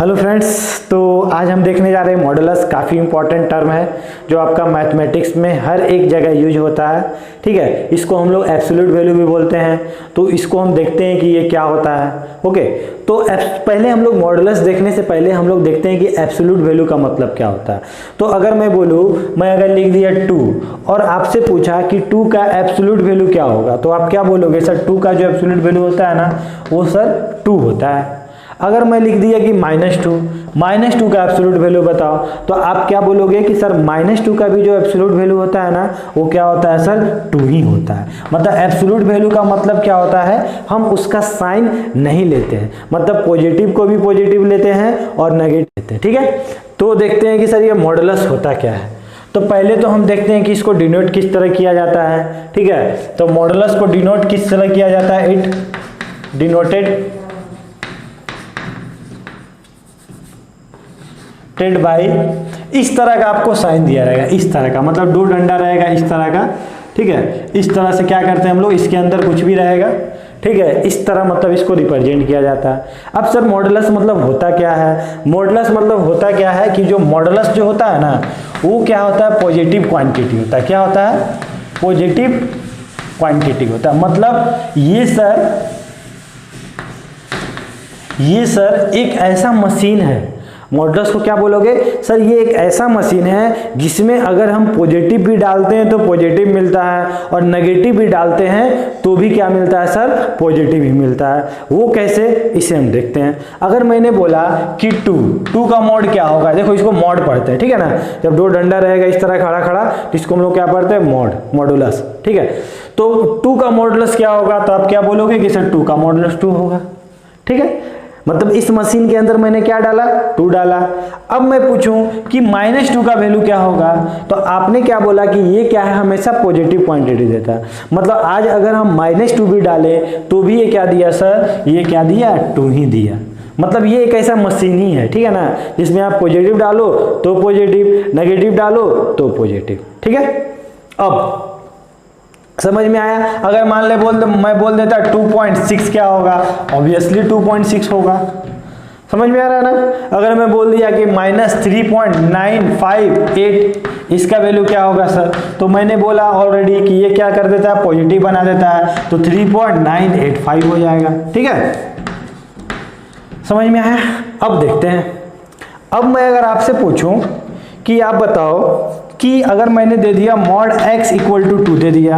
Hello friends, तो आज हम देखने जा रहे हैं मॉडुलस। काफ़ी इंपॉर्टेंट टर्म है जो आपका मैथमेटिक्स में हर एक जगह यूज होता है। ठीक है, इसको हम लोग एब्सोल्यूट वैल्यू भी बोलते हैं। तो इसको हम देखते हैं कि ये क्या होता है। ओके, तो पहले हम लोग मॉडुलस देखने से पहले हम लोग देखते हैं कि एब्सोल्यूट वैल्यू का मतलब क्या होता है। तो अगर मैं बोलूँ, मैं अगर लिख दिया 2 और आपसे पूछा कि 2 का एब्सोल्यूट वैल्यू क्या होगा, तो आप क्या बोलोगे? सर 2 का जो एब्सोल्यूट वैल्यू होता है ना, वो सर 2 होता है। अगर मैं लिख दिया कि -2 का एब्सोल्यूट वैल्यू बताओ, तो आप क्या बोलोगे कि सर -2 का भी जो एब्सोल्यूट वैल्यू होता है ना, वो क्या होता है? सर 2 ही होता है। मतलब एब्सोल्यूट वैल्यू का मतलब क्या होता है? हम उसका साइन नहीं लेते हैं, मतलब पॉजिटिव को भी पॉजिटिव लेते हैं और नेगेटिव लेते हैं। ठीक है, तो देखते हैं कि सर ये मॉडुलस होता क्या है। तो पहले तो हम देखते हैं कि इसको डिनोट किस तरह किया जाता है। ठीक है, तो मॉडुलस को डिनोट किस तरह किया जाता है? इट डिनोटेड बाई, इस तरह का आपको साइन दिया रहेगा, इस तरह का, मतलब 2 डंडा रहेगा इस तरह का। ठीक है, इस तरह से क्या करते हैं हम लोग, इसके अंदर कुछ भी रहेगा। ठीक है, इस तरह मतलब इसको रिप्रेजेंट किया जाता है। अब सर मॉडुलस मतलब होता क्या है? मॉडुलस मतलब होता क्या है कि जो मॉडुलस जो होता है ना, वो क्या होता है? पॉजिटिव क्वांटिटी होता है। क्या होता है? पॉजिटिव क्वांटिटी होता है। मतलब ये सर एक ऐसा मशीन है। मॉडुलस को क्या बोलोगे? सर ये एक ऐसा मशीन है जिसमें अगर हम पॉजिटिव भी डालते हैं तो पॉजिटिव मिलता है, और नेगेटिव भी डालते हैं तो भी क्या मिलता है? सर पॉजिटिव ही मिलता है। वो कैसे, इसे हम देखते हैं। अगर मैंने बोला कि 2 का मॉड क्या होगा, देखो इसको मॉड पढ़ते हैं। ठीक है ना, जब 2 डंडा रहेगा इस तरह खड़ा खड़ा, तो इसको हम लोग क्या पढ़ते हैं? मॉडुलस। ठीक है, तो 2 का मॉडुलस क्या होगा? तो आप क्या बोलोगे कि सर 2 का मॉडुलस 2 होगा। ठीक है, मतलब इस मशीन के अंदर मैंने क्या डाला? 2 डाला। अब मैं पूछूं कि -2 का वैल्यू क्या होगा, तो आपने क्या बोला कि ये क्या है? हमेशा पॉजिटिव क्वांटिटी देता है। मतलब आज अगर हम -2 भी डालें तो भी ये क्या दिया सर? ये क्या दिया? 2 ही दिया। मतलब ये एक ऐसा मशीन ही है, ठीक है ना, जिसमें आप पॉजिटिव डालो तो पॉजिटिव, नेगेटिव डालो तो पॉजिटिव। ठीक है, अब समझ में आया? अगर मान ले मैं बोल देता 2.6 क्या होगा? ऑब्वियसली 2.6 होगा। समझ में आ रहा है ना? अगर मैं बोल दिया कि -3.958 इसका वैल्यू क्या होगा सर, तो मैंने बोला ऑलरेडी कि ये क्या कर देता है? पॉजिटिव बना देता है, तो 3.985 हो जाएगा। ठीक है, समझ में आया? अब देखते हैं। अब मैं अगर आपसे पूछूं कि आप बताओ कि अगर मैंने दे दिया mod x = 2 दे दिया,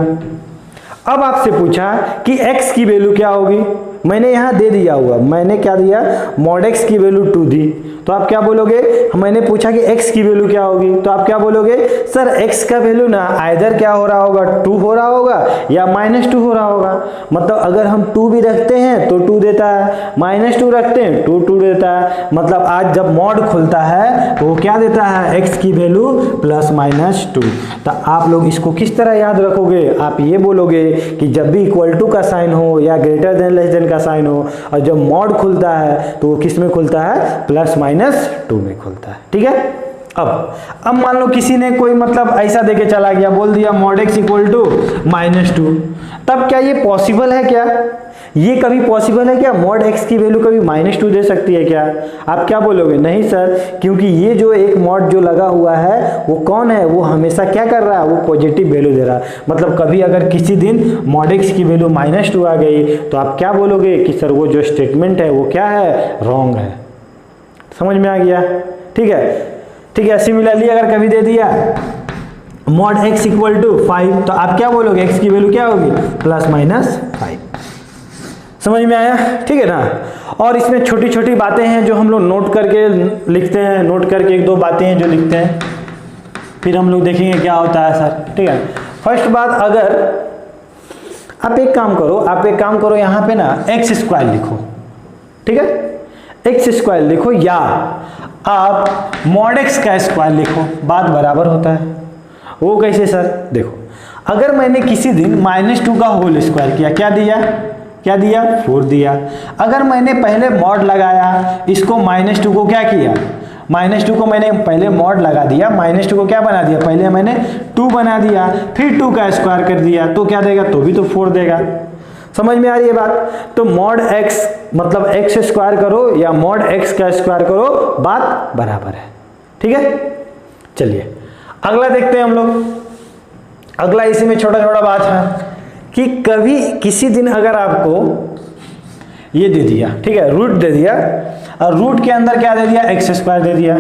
अब आपसे पूछा कि x की वैल्यू क्या होगी, मैंने यहां दे दिया हुआ, मैंने क्या दिया? mod x की वैल्यू 2 दी, तो आप क्या बोलोगे? मैंने पूछा कि x की वैल्यू क्या होगी, तो आप क्या बोलोगे? सर x का वैल्यू ना आइदर क्या हो रहा होगा? 2 हो रहा होगा या -2 हो रहा होगा। मतलब अगर हम 2 भी रखते हैं तो 2 देता है, -2 रखते हैं तो 2 देता है। मतलब आज जब मॉड खुलता है तो वो क्या देता है? x की वैल्यू +-2। तो आप लोग इसको किस तरह याद रखोगे? आप ये बोलोगे कि जब भी =, का साइन हो या ग्रेटर देन लेस देन का साइन हो, और जब मॉड खुलता है तो वो किस में खुलता है? +-2 में खुलता है। ठीक है, अब मान लो किसी ने कोई मतलब ऐसा देके चला गया, बोल दिया mod x = -2, तब क्या ये पॉसिबल है? क्या ये कभी पॉसिबल है? क्या mod x की वैल्यू कभी -2 दे सकती है क्या? आप क्या बोलोगे? नहीं सर, क्योंकि ये जो एक मॉड जो लगा हुआ है वो कौन है? वो हमेशा क्या कर रहा है? वो पॉजिटिव वैल्यू दे रहा है। मतलब कभी अगर किसी दिन mod x की वैल्यू -2 आ गई तो आप क्या बोलोगे कि सर वो जो स्टेटमेंट है वो क्या है? रॉन्ग है। समझ में आ गया? ठीक है, ठीक है। सिमिलरली अगर कभी दे दिया mod x = 5, तो आप क्या बोलोगे? x की वैल्यू क्या होगी? +-5। समझ में आया? ठीक है ना। और इसमें छोटी छोटी बातें हैं जो हम लोग नोट करके लिखते हैं, नोट करके 1-2 बातें हैं जो लिखते हैं, फिर हम लोग देखेंगे क्या होता है सर। ठीक है, फर्स्ट बात, अगर आप एक काम करो, यहाँ पे ना x² लिखो। ठीक है, x² लिखो, या आप mod x का स्क्वायर लिखो, बात बराबर होता है। वो कैसे सर? देखो, अगर मैंने किसी दिन -2 का होल स्क्वायर किया, क्या दिया? 4 दिया। अगर मैंने पहले मॉड लगाया, इसको -2 को क्या किया? -2 को मैंने पहले मॉड लगा दिया, -2 को क्या बना दिया? पहले मैंने 2 बना दिया, फिर 2 का स्क्वायर कर दिया, तो क्या देगा? तो भी तो 4 देगा। समझ में आ रही है बात? तो मॉड x मतलब x स्क्वायर करो या मॉड x का स्क्वायर करो, बात बराबर है। ठीक है, चलिए अगला देखते हैं हम लोग। अगला इसी में छोटा छोटा बात है कि कभी किसी दिन अगर आपको ये दे दिया, ठीक है, रूट दे दिया और रूट के अंदर क्या दे दिया, एक्स स्क्वायर दे दिया,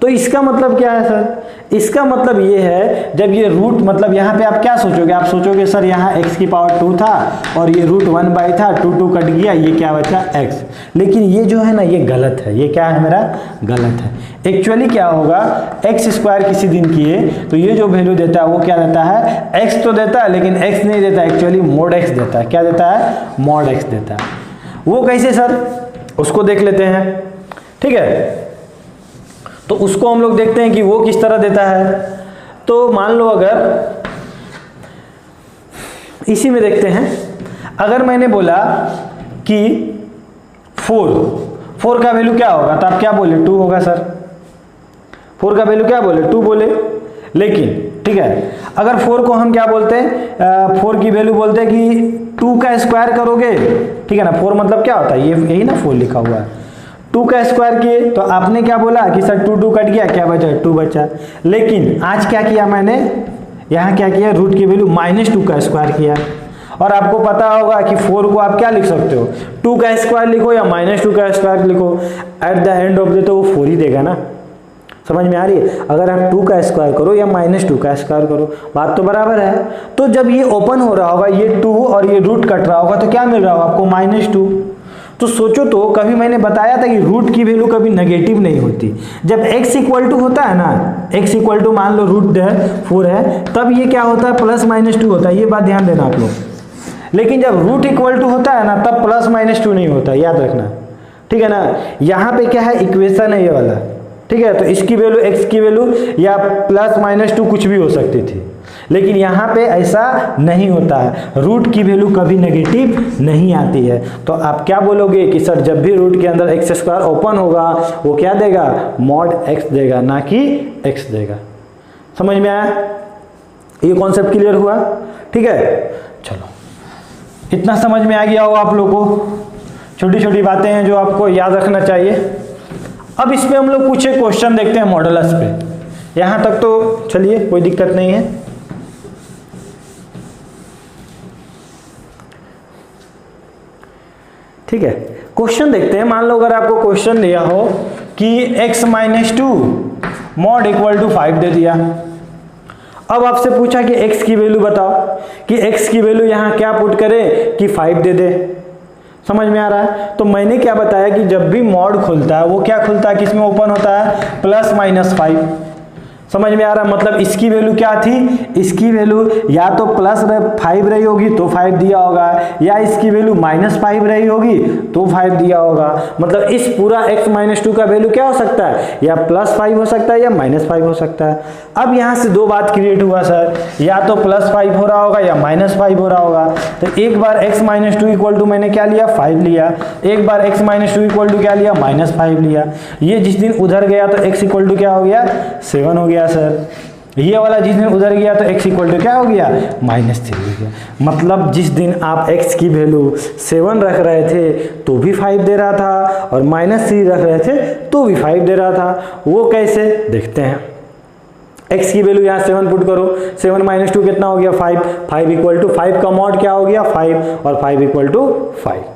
तो इसका मतलब क्या है सर? इसका मतलब ये है जब ये रूट, मतलब यहाँ पे आप क्या सोचोगे? आप सोचोगे सर यहाँ x की पावर 2 था और ये रूट 1/, था 2 कट गया, ये क्या बचा x। लेकिन ये जो है ना ये गलत है, ये क्या है मेरा? गलत है। एक्चुअली क्या होगा, एक्स स्क्वायर किसी दिन किए तो ये जो वैल्यू देता है वो क्या देता है? x तो देता है लेकिन x नहीं देता, एक्चुअली मोड x देता है। क्या देता है? मोड x देता है। वो कैसे सर? उसको देख लेते हैं। ठीक है, तो उसको हम लोग देखते हैं कि वो किस तरह देता है। तो मान लो अगर इसी में देखते हैं, अगर मैंने बोला कि 4 का वैल्यू क्या होगा, तो आप क्या बोले? 2 होगा सर। 4 का वैल्यू क्या बोले? 2 बोले। लेकिन ठीक है, अगर 4 को हम क्या बोलते हैं? 4 की वैल्यू बोलते हैं कि 2 का स्क्वायर करोगे, ठीक है ना। 4 मतलब क्या होता है? ये यही ना 4 लिखा हुआ है। 2 का स्क्वायर किए तो आपने क्या बोला कि सर 2 कट गया, क्या बचा? 2 बचा। लेकिन आज क्या किया मैंने? यहाँ क्या किया? रूट की वैल्यू -2 का स्क्वायर किया। और आपको पता होगा कि 4 को आप क्या लिख सकते हो? 2 का स्क्वायर लिखो या -2 का स्क्वायर लिखो, at the end of the तो वो 4 ही देगा ना। समझ में आ रही है? अगर आप 2 का स्क्वायर करो या -2 का स्क्वायर करो, बात तो बराबर है। तो जब ये ओपन हो रहा होगा, ये 2 और ये रूट कट रहा होगा, तो क्या मिल रहा होगा आपको? -2। तो सोचो तो, कभी मैंने बताया था कि रूट की वैल्यू कभी नेगेटिव नहीं होती। जब x इक्वल टू होता है ना, x इक्वल टू मान लो रूट 4 है, तब ये क्या होता है? +-2 होता है। ये बात ध्यान देना आप लोग। लेकिन जब रूट इक्वल टू होता है ना, तब +-2 नहीं होता, याद रखना। ठीक है ना। यहाँ पे क्या है? इक्वेशन है ये वाला। ठीक है, तो इसकी वैल्यू, x की वैल्यू या +-2 कुछ भी हो सकती थी, लेकिन यहाँ पे ऐसा नहीं होता है। रूट की वैल्यू कभी नेगेटिव नहीं आती है। तो आप क्या बोलोगे कि सर जब भी रूट के अंदर एक्स स्क्वायर ओपन होगा, वो क्या देगा? मॉड x देगा, ना कि x देगा। समझ में आया? ये कॉन्सेप्ट क्लियर हुआ? ठीक है, चलो इतना समझ में आ गया हो आप लोगों को। छोटी छोटी बातें हैं जो आपको याद रखना चाहिए। अब इसमें हम लोग कुछ क्वेश्चन देखते हैं मॉडुलस पे। यहां तक तो चलिए कोई दिक्कत नहीं है। ठीक है, क्वेश्चन देखते हैं। मान लो अगर आपको क्वेश्चन दिया हो कि x - 2 मॉड इक्वल टू 5 दे दिया। अब आपसे पूछा कि x की वैल्यू बताओ, कि x की वैल्यू यहां क्या पुट करें कि 5 दे दे। समझ में आ रहा है? तो मैंने क्या बताया कि जब भी मॉड खुलता है वो क्या खुलता है, किस में ओपन होता है? +-5। समझ में आ रहा है? मतलब इसकी वैल्यू क्या थी? इसकी वैल्यू या तो +5 रही होगी तो 5 दिया होगा, या इसकी वैल्यू -5 रही होगी तो 5 दिया होगा। मतलब इस पूरा x - 2 का वैल्यू क्या हो सकता है? या +5 हो सकता है या -5 हो सकता है। अब यहाँ से दो बात क्रिएट हुआ सर, या तो +5 हो रहा होगा या -5 हो रहा होगा। तो एक बार x - 2 इक्वल टू मैंने क्या लिया? 5 लिया। एक बार x - 2 इक्वल टू क्या लिया? -5 लिया। ये जिस दिन उधर गया तो x इक्वल टू क्या हो गया? 7 हो गया सर। ये वाला जिस दिन उधर गया तो x इक्वल टू क्या हो गया? -3 हो गया। मतलब जिस दिन आप x की वैल्यू 7 रख रहे थे तो भी 5 दे रहा था, और -3 रख रहे थे तो भी 5 दे रहा था। वो कैसे देखते हैं। x की वैल्यू यहाँ 7 पुट करो, 7 - 2 कितना हो गया? 5। 5 इक्वल टू 5 का मॉड क्या हो गया? 5, और 5 इक्वल टू 5।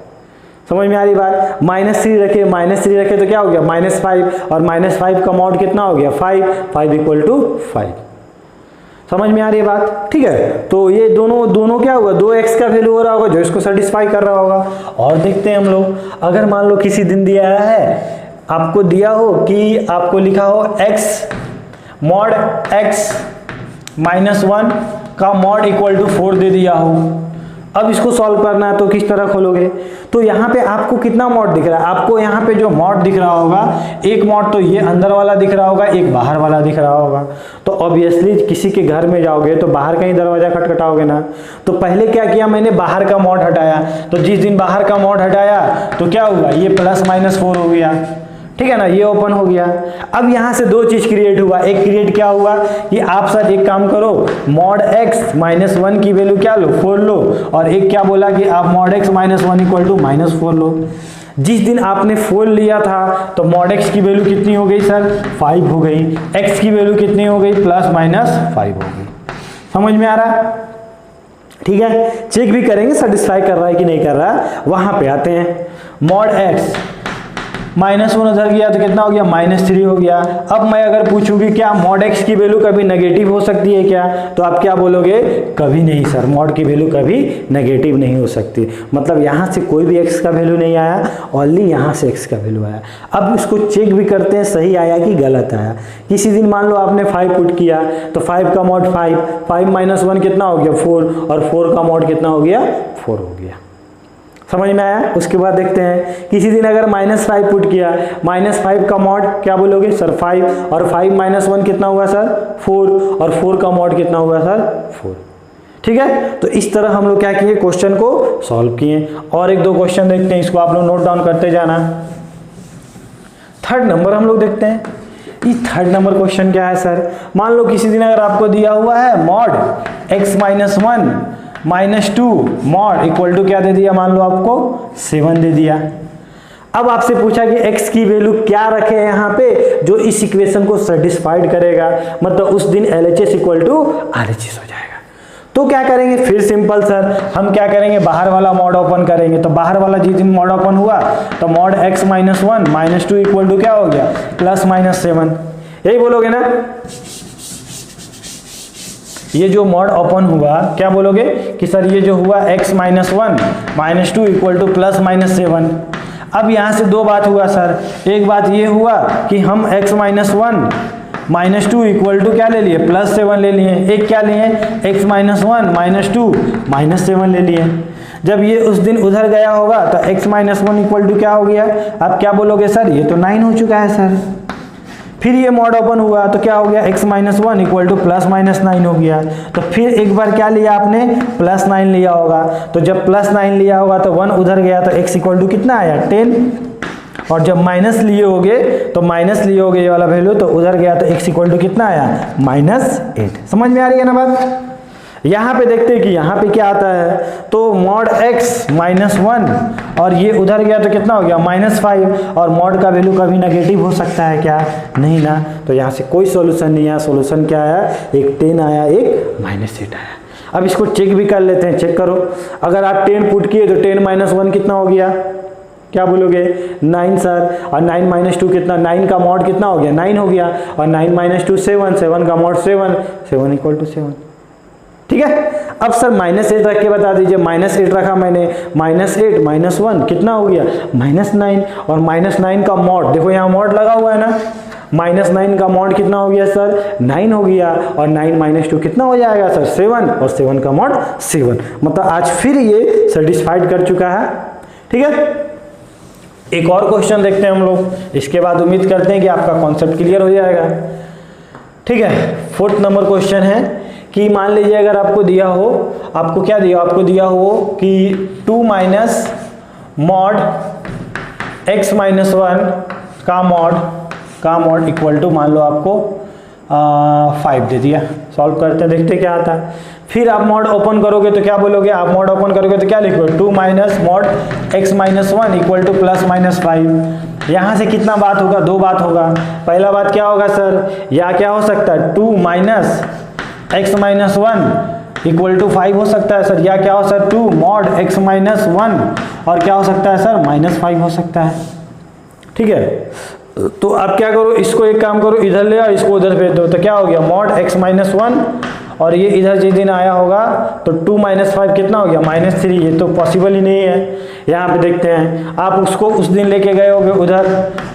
समझ में आ रही बात? -3 रखे, -3 रखे तो क्या हो गया? -5, और -5 का मॉड कितना हो गया? 5। 5 इक्वल टू 5। समझ में आ रही है बात? ठीक है, तो ये दोनों क्या होगा? 2x का वैल्यू हो रहा होगा जो इसको सेटिस्फाई कर रहा होगा। और देखते हैं हम लोग, अगर मान लो किसी दिन दिया है, आपको दिया हो कि आपको लिखा हो x मॉड x -1 का मॉड इक्वल टू 4 दे दिया हो। अब इसको सॉल्व करना है तो किस तरह खोलोगे? तो यहाँ पे आपको कितना मॉड दिख रहा है? आपको यहाँ पे जो मॉड दिख रहा होगा, एक मॉड तो ये अंदर वाला दिख रहा होगा, एक बाहर वाला दिख रहा होगा। तो ऑब्वियसली किसी के घर में जाओगे तो बाहर का ही दरवाजा खटखटाओगे ना। तो पहले क्या किया मैंने? बाहर का मॉड हटाया। तो जिस दिन बाहर का मॉड हटाया तो क्या हुआ? ये +-4 हो गया। ठीक है ना, ये ओपन हो गया। अब यहाँ से दो चीज क्रिएट हुआ, एक क्रिएट क्या हुआ कि आप सर एक काम करो, मॉड x माइनस 1 की वैल्यू क्या लो, 4 लो, और एक क्या बोला कि आप mod x minus 1 equal to -4 लो। जिस दिन आपने 4 लिया था तो मॉड x की वैल्यू कितनी हो गई सर, 5 हो गई, x की वैल्यू कितनी हो गई, +-5 हो गई। समझ में आ रहा, ठीक है। चेक भी करेंगे सेटिस्फाई कर रहा है कि नहीं कर रहा है। वहां पे आते हैं, मॉड x -1 उधर गया तो कितना हो गया, -3 हो गया। अब मैं अगर पूछूं कि क्या मॉड x की वैल्यू कभी नेगेटिव हो सकती है क्या, तो आप क्या बोलोगे, कभी नहीं सर, मॉड की वैल्यू कभी नेगेटिव नहीं हो सकती। मतलब यहाँ से कोई भी x का वैल्यू नहीं आया, ओनली यहाँ से x का वैल्यू आया। अब इसको चेक भी करते हैं सही आया कि गलत आया। किसी दिन मान लो आपने 5 पुट किया तो 5 का मॉड 5, 5 - 1 कितना हो गया, 4, और 4 का मॉड कितना हो गया, 4 हो गया। समझ में आया। उसके बाद देखते हैं, किसी दिन अगर -5 पुट किया, -5 का मॉड क्या बोलोगे सर, 5, और 5 - 1 कितना हुआ सर, 4, और 4 का मॉड कितना हुआ सर, 4। ठीक है, तो इस तरह हम लोग क्या किए, क्वेश्चन को सॉल्व किए। और एक दो क्वेश्चन देखते हैं, इसको आप लोग नोट डाउन करते जाना। थर्ड नंबर हम लोग देखते हैं, ये थर्ड नंबर क्वेश्चन क्या है सर। मान लो किसी दिन अगर आपको दिया हुआ है mod x - 1 -2 mod equal to क्या दे दिया, मान लो आपको 7 दे दिया। अब आपसे पूछा कि x की वैल्यू क्या रखे यहाँ पे जो इस इक्वेशन को सेटिस्फाइड करेगा, मतलब उस दिन LHS इक्वल टू RHS हो जाएगा। तो क्या करेंगे, फिर सिंपल सर, हम क्या करेंगे, बाहर वाला मॉड ओपन करेंगे। तो बाहर वाला जिस दिन मॉड ओपन हुआ तो मॉड x - 1 -2 इक्वल टू क्या हो गया, +-7। यही बोलोगे ना, ये जो मॉड ओपन हुआ क्या बोलोगे कि सर ये जो हुआ x - 1 -2 इक्वल टू +-7। अब यहाँ से दो बात हुआ सर, एक बात ये हुआ कि हम x - 1 -2 इक्वल टू क्या ले लिए, +7 ले लिए। एक क्या लिए, x - 1 -2 -7 ले लिए। जब ये उस दिन उधर गया होगा तो x - 1 इक्वल टू क्या हो गया, आप क्या बोलोगे सर, ये तो 9 हो चुका है सर। फिर ये मॉड ओपन हुआ तो क्या हो गया, x - 1 इक्वल टू +-9 हो गया। तो फिर एक बार क्या लिया आपने, +9 लिया होगा। तो जब +9 लिया होगा तो 1 उधर गया तो x इक्वल टू कितना आया, 10। और जब माइनस लिए होगे तो माइनस लिए होगे ये वाला वैल्यू, तो उधर गया तो x इक्वल टू कितना आया, -8। समझ में आ रही है ना बात। यहाँ पे देखते हैं कि यहाँ पे क्या आता है, तो मॉड x - 1 और ये उधर गया तो कितना हो गया, -5। और मॉड का वैल्यू कभी नेगेटिव हो सकता है क्या, नहीं ना। तो यहाँ से कोई सॉल्यूशन नहीं आया। सॉल्यूशन क्या आया, एक 10 आया, एक -8 आया। अब इसको चेक भी कर लेते हैं, चेक करो। अगर आप 10 पुट किए तो 10 - 1 कितना हो गया, क्या बोलोगे, 9 सर। और 9 - 2 कितना, 9 का मॉड कितना हो गया, 9 हो गया। और 9 - 2 7, 7 का मॉड 7, 7 इक्वल टू 7। ठीक है। अब सर -8 रख के बता दीजिए, -8 रखा मैंने, -8 - 1 कितना हो गया, -9। और -9 का मॉड, देखो यहाँ मॉड लगा हुआ है ना, -9 का मॉड कितना हो गया सर, 9 हो गया। और 9 - 2 कितना हो जाएगा सर, 7। और 7 का मॉड 7। मतलब आज फिर ये सेटिस्फाइड कर चुका है। ठीक है, एक और क्वेश्चन देखते हैं हम लोग, इसके बाद उम्मीद करते हैं कि आपका कॉन्सेप्ट क्लियर हो जाएगा। ठीक है, फोर्थ नंबर क्वेश्चन है कि मान लीजिए अगर आपको दिया हो, आपको क्या दिया, आपको दिया हो कि 2 माइनस मॉड x - 1 का मॉड इक्वल टू, मान लो आपको 5 दे दिया। सॉल्व करते हैं, देखते क्या आता है। फिर आप मॉड ओपन करोगे तो क्या बोलोगे, आप मॉड ओपन करोगे तो क्या लिखोगे, 2 minus mod x - 1 equal to +-5। यहाँ से कितना बात होगा, दो बात होगा। पहला बात क्या होगा सर, या क्या हो सकता है, 2 माइनस x - 1 इक्वल टू 5 हो सकता है सर, या क्या हो सकता है 2 मॉड x - 1 और क्या हो सकता है सर, -5 हो सकता है। ठीक है, तो आप क्या करो, इसको एक काम करो, इधर ले आओ, इसको उधर भेज दो। तो क्या हो गया, मॉड x - 1 और ये इधर जिस दिन आया होगा तो 2 - 5 कितना हो गया, -3। ये तो पॉसिबल ही नहीं है। यहाँ पे देखते हैं, आप उसको उस दिन लेके गए होगे उधर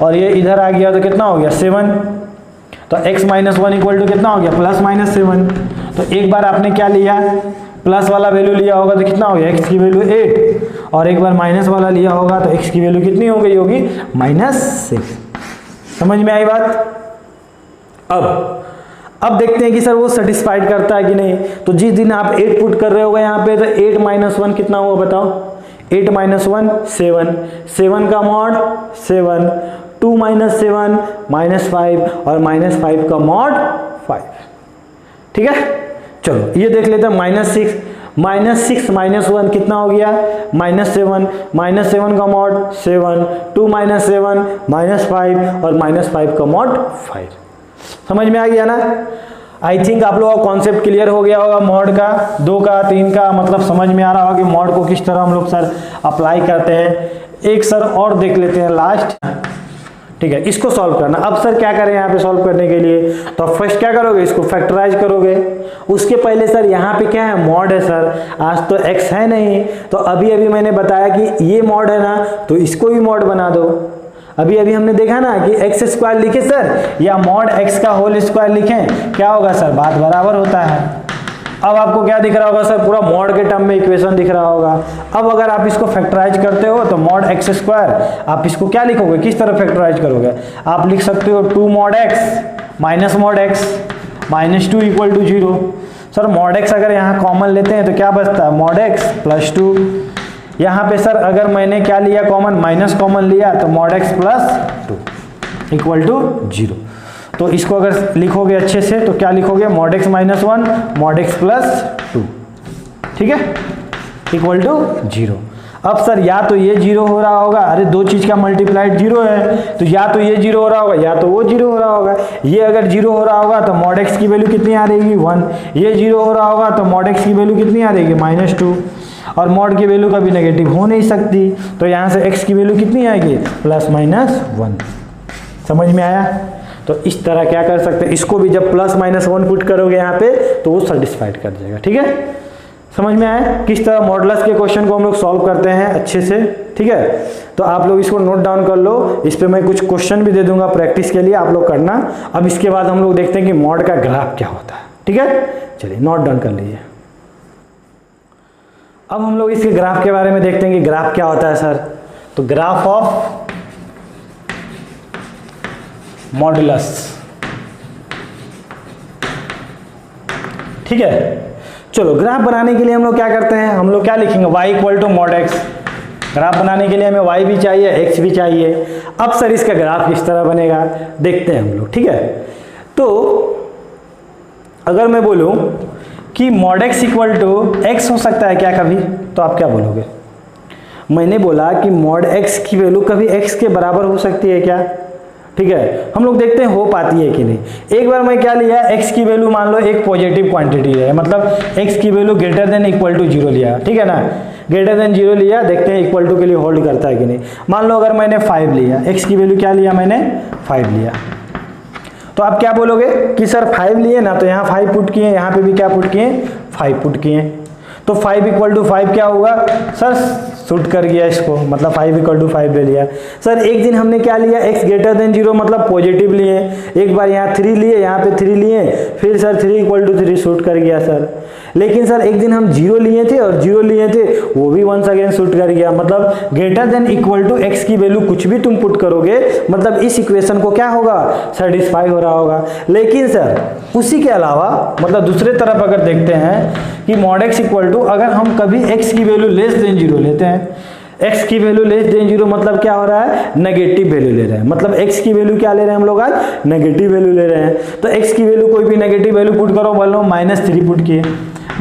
और ये इधर आ गया तो कितना हो गया, 7। तो x - 1 इक्वल टू कितना हो गया, +-7। तो एक बार आपने क्या लिया, प्लस वाला वैल्यू लिया होगा तो कितना हो गया, x की वैल्यू 8। और एक बार माइनस वाला लिया होगा तो x की वैल्यू कितनी हो गई होगी, -6। समझ में आई बात। अब देखते हैं कि सर वो सेटिस्फाइड करता है कि नहीं। तो जिस दिन आप 8 पुट कर रहे होगा यहाँ पे, तो 8 - 1 कितना हुआ बताओ, 8 - 1 7, 7 का मॉड 7, 2 माइनस 7 माइनस 5 और माइनस 5 का मॉड 5। ठीक है, चलो ये देख लेते हैं। माइनस 6 माइनस 1 कितना हो गया, -7, -7 का मॉड 7, 2 माइनस 7 माइनस 5 और माइनस 5 का मॉड 5। समझ में आ गया ना? आई थिंक आप लोगों का कॉन्सेप्ट क्लियर हो गया होगा मॉड का, 2 का, 3 का, मतलब समझ में आ रहा होगा कि मॉड को किस तरह हम लोग सर अप्लाई करते हैं। एक सर और देख लेते हैं लास्ट। ठीक है, इसको सॉल्व करना। अब सर क्या करें यहाँ पे सॉल्व करने के लिए, तो फर्स्ट क्या करोगे, इसको फैक्टराइज करोगे। उसके पहले सर यहाँ पे क्या है, मॉड है सर, आज तो x है नहीं, तो अभी अभी मैंने बताया कि ये मॉड है ना, तो इसको भी मॉड बना दो। अभी अभी हमने देखा ना कि x स्क्वायर लिखे सर या मॉड x का होल स्क्वायर लिखें, क्या होगा सर, बात बराबर होता है। अब आपको क्या दिख रहा होगा सर, पूरा मॉड के टर्म में इक्वेशन दिख रहा होगा। अब अगर आप इसको फैक्टराइज करते हो तो मॉड x स्क्वायर, आप इसको क्या लिखोगे, किस तरह फैक्टराइज करोगे, आप लिख सकते हो 2 mod x minus mod x minus 2 equal to 0। Sir mod x अगर यहाँ कॉमन लेते हैं तो क्या बचता है, मॉड x प्लस 2। यहाँ पे सर अगर मैंने क्या लिया कॉमन, माइनस कॉमन लिया, तो mod x plus 2 equal to 0। तो इसको अगर लिखोगे अच्छे से तो क्या लिखोगे, mod x minus 1 mod x plus 2, ठीक है, इक्वल टू 0। अब सर या तो ये 0 हो रहा होगा, अरे दो चीज का मल्टीप्लाइड 0 है, तो या तो ये 0 हो रहा होगा या तो वो 0 हो रहा होगा। ये अगर 0 हो रहा होगा तो मॉड x की वैल्यू कितनी आ रहेगी, 1। ये 0 हो रहा होगा तो मॉड x की वैल्यू कितनी आ रहेगी, -2। और मॉड की वैल्यू कभी नेगेटिव हो नहीं सकती, तो यहाँ से x की वैल्यू कितनी आएगी, +-1। समझ में आया? तो इस तरह क्या कर सकते हैं, इसको भी जब +-1 पुट करोगे यहाँ पे तो वो सेटिस्फाइड कर जाएगा। ठीक है, समझ में आया किस तरह मॉडुलस के क्वेश्चन को हम लोग सॉल्व करते हैं अच्छे से। ठीक है, तो आप लोग इसको नोट डाउन कर लो, इस पे मैं कुछ क्वेश्चन भी दे दूंगा प्रैक्टिस के लिए, आप लोग करना। अब इसके बाद हम लोग देखते हैं कि मॉड का ग्राफ क्या होता है। ठीक है, चलिए नोट डाउन कर लीजिए। अब हम लोग इसके ग्राफ के बारे में देखते हैं कि ग्राफ क्या होता है सर। तो ग्राफ ऑफ मॉडुलस, ठीक है। चलो ग्राफ बनाने के लिए हम लोग क्या करते हैं, हम लोग क्या लिखेंगे, y equal to mod x। Graph बनाने के लिए हमें y भी चाहिए x भी चाहिए। अब सर इसका ग्राफ किस तरह बनेगा देखते हैं हम लोग। ठीक है, तो अगर मैं बोलूं कि mod x equal to x हो सकता है क्या कभी, तो आप क्या बोलोगे, मैंने बोला कि मॉड x की वैल्यू कभी x के बराबर हो सकती है क्या। ठीक है, हम लोग देखते हैं हो पाती है कि नहीं। एक बार मैं क्या लिया, x की वैल्यू मान लो एक पॉजिटिव क्वांटिटी है, मतलब x की value greater than equal to 0 लिया। ठीक है ना, ग्रेटर देन 0 लिया, देखते हैं इक्वल टू के लिए होल्ड करता है कि नहीं। मान लो अगर मैंने 5 लिया, x की वैल्यू क्या लिया मैंने, 5 लिया, तो आप क्या बोलोगे कि सर 5 लिए ना, तो यहाँ 5 पुट किए, यहाँ पे भी क्या पुट किए, 5 पुट किए, तो 5 इक्वल टू 5 क्या होगा सर, सूट कर गया इसको, मतलब 5 इक्वल टू 5 ले लिया। सर एक दिन हमने क्या लिया, x ग्रेटर देन 0 मतलब पॉजिटिव लिए, एक बार यहाँ 3 लिए, यहाँ पे 3 लिए, फिर सर 3 इक्वल टू 3 सूट कर गया सर। लेकिन सर एक दिन हम 0 लिए थे और 0 लिए थे, वो भी वंस अगेन सूट कर गया। मतलब greater than equal to x की वैल्यू कुछ भी तुम पुट करोगे, मतलब इस इक्वेशन को क्या होगा, सेटिस्फाई हो रहा होगा। लेकिन सर उसी के अलावा मतलब दूसरे तरफ अगर देखते हैं कि मॉड x इक्वल टू, अगर हम कभी x की वैल्यू लेस देन 0 लेते हैं, x की वैल्यू लेस देन 0 मतलब क्या हो रहा है, नेगेटिव वैल्यू ले रहे हैं। मतलब x की वैल्यू क्या ले रहे हैं हम लोग, आज नेगेटिव वैल्यू ले रहे हैं। तो x की वैल्यू कोई भी नेगेटिव वैल्यू पुट करो, मान लो -3 पुट किए,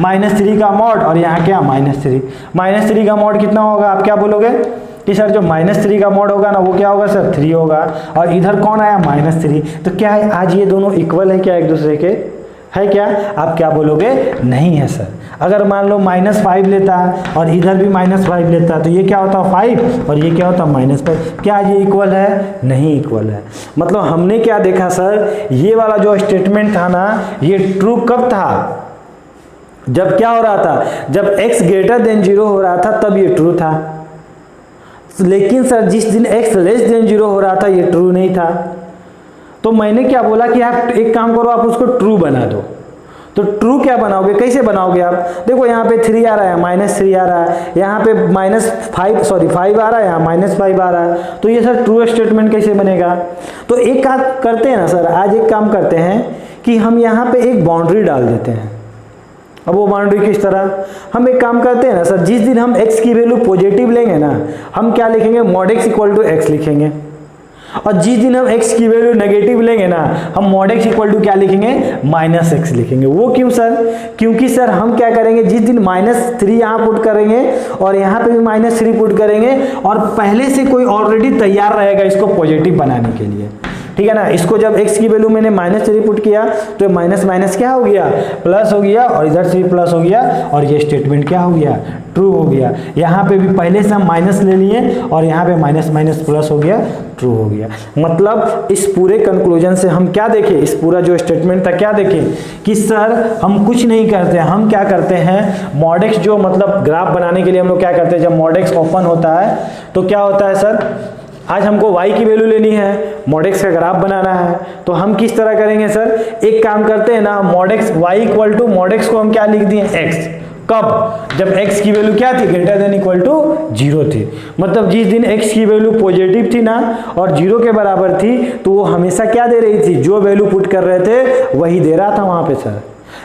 -3 का मॉड और यहाँ क्या -3 का मॉड कितना होगा, आप क्या बोलोगे कि सर जो -3 का मॉड होगा ना वो क्या होगा सर, 3 होगा, और इधर कौन आया -3, तो क्या है आज ये दोनों इक्वल है क्या एक दूसरे के, है क्या, आप क्या बोलोगे, नहीं है सर। अगर मान लो -5 लेता और इधर भी -5 लेता, तो ये क्या होता 5 और ये क्या होता -5, क्या ये इक्वल है, नहीं इक्वल है। मतलब हमने क्या देखा सर, ये वाला जो स्टेटमेंट था ना, ये ट्रू कब था, जब क्या हो रहा था, जब x ग्रेटर देन 0 हो रहा था तब ये ट्रू था। लेकिन सर जिस दिन x लेस देन 0 हो रहा था ये ट्रू नहीं था। तो मैंने क्या बोला कि आप एक काम करो, आप उसको ट्रू बना दो। तो ट्रू क्या बनाओगे, कैसे बनाओगे आप, देखो यहाँ पे 3 आ रहा है, -3 आ रहा है, यहाँ पे -5 आ रहा है, यहाँ -5 आ रहा है, तो ये सर ट्रू स्टेटमेंट कैसे बनेगा। तो एक काम करते हैं ना सर, आज एक काम करते हैं कि हम यहाँ पे एक बाउंड्री डाल देते हैं। अब वो बाउंड्री किस तरह, हम एक काम करते हैं ना सर, जिस दिन हम x की वैल्यू पॉजिटिव लेंगे ना, हम क्या लिखेंगे, mod x equal to x लिखेंगे। और जिस दिन हम x की वैल्यू नेगेटिव लेंगे ना, हम मॉड x इक्वल टू क्या लिखेंगे, -x लिखेंगे। वो क्यों सर? क्योंकि सर हम क्या करेंगे, जिस दिन -3 यहाँ पुट करेंगे और यहाँ पे भी -3 पुट करेंगे, और पहले से कोई ऑलरेडी तैयार रहेगा इसको पॉजिटिव बनाने के लिए, ठीक है ना। इसको जब x की वैल्यू मैंने -3 पुट किया तो माइनस माइनस क्या हो गया, प्लस हो गया, और इधर से भी प्लस हो गया, और ये स्टेटमेंट क्या हो गया, ट्रू हो गया। यहाँ पे भी पहले से हम माइनस ले लिए और यहाँ पे माइनस माइनस प्लस हो गया, ट्रू हो गया। मतलब इस पूरे कंक्लूजन से हम क्या देखें, इस पूरा जो स्टेटमेंट था क्या देखें कि सर हम कुछ नहीं करते, हम क्या करते हैं, मॉड एक्स जो मतलब ग्राफ बनाने के लिए हम लोग क्या करते हैं, जब मॉड एक्स ओपन होता है तो क्या होता है सर, आज हमको y की वैल्यू लेनी है, मॉड x का ग्राफ बनाना है, तो हम किस तरह करेंगे सर, एक काम करते हैं ना, mod x y equal to mod x को हम क्या लिख दिए, x। कब? जब x की वैल्यू क्या थी, ग्रेटर देन इक्वल टू 0 थी। मतलब जिस दिन x की वैल्यू पॉजिटिव थी ना और 0 के बराबर थी, तो वो हमेशा क्या दे रही थी, जो वैल्यू पुट कर रहे थे वही दे रहा था वहां पे सर।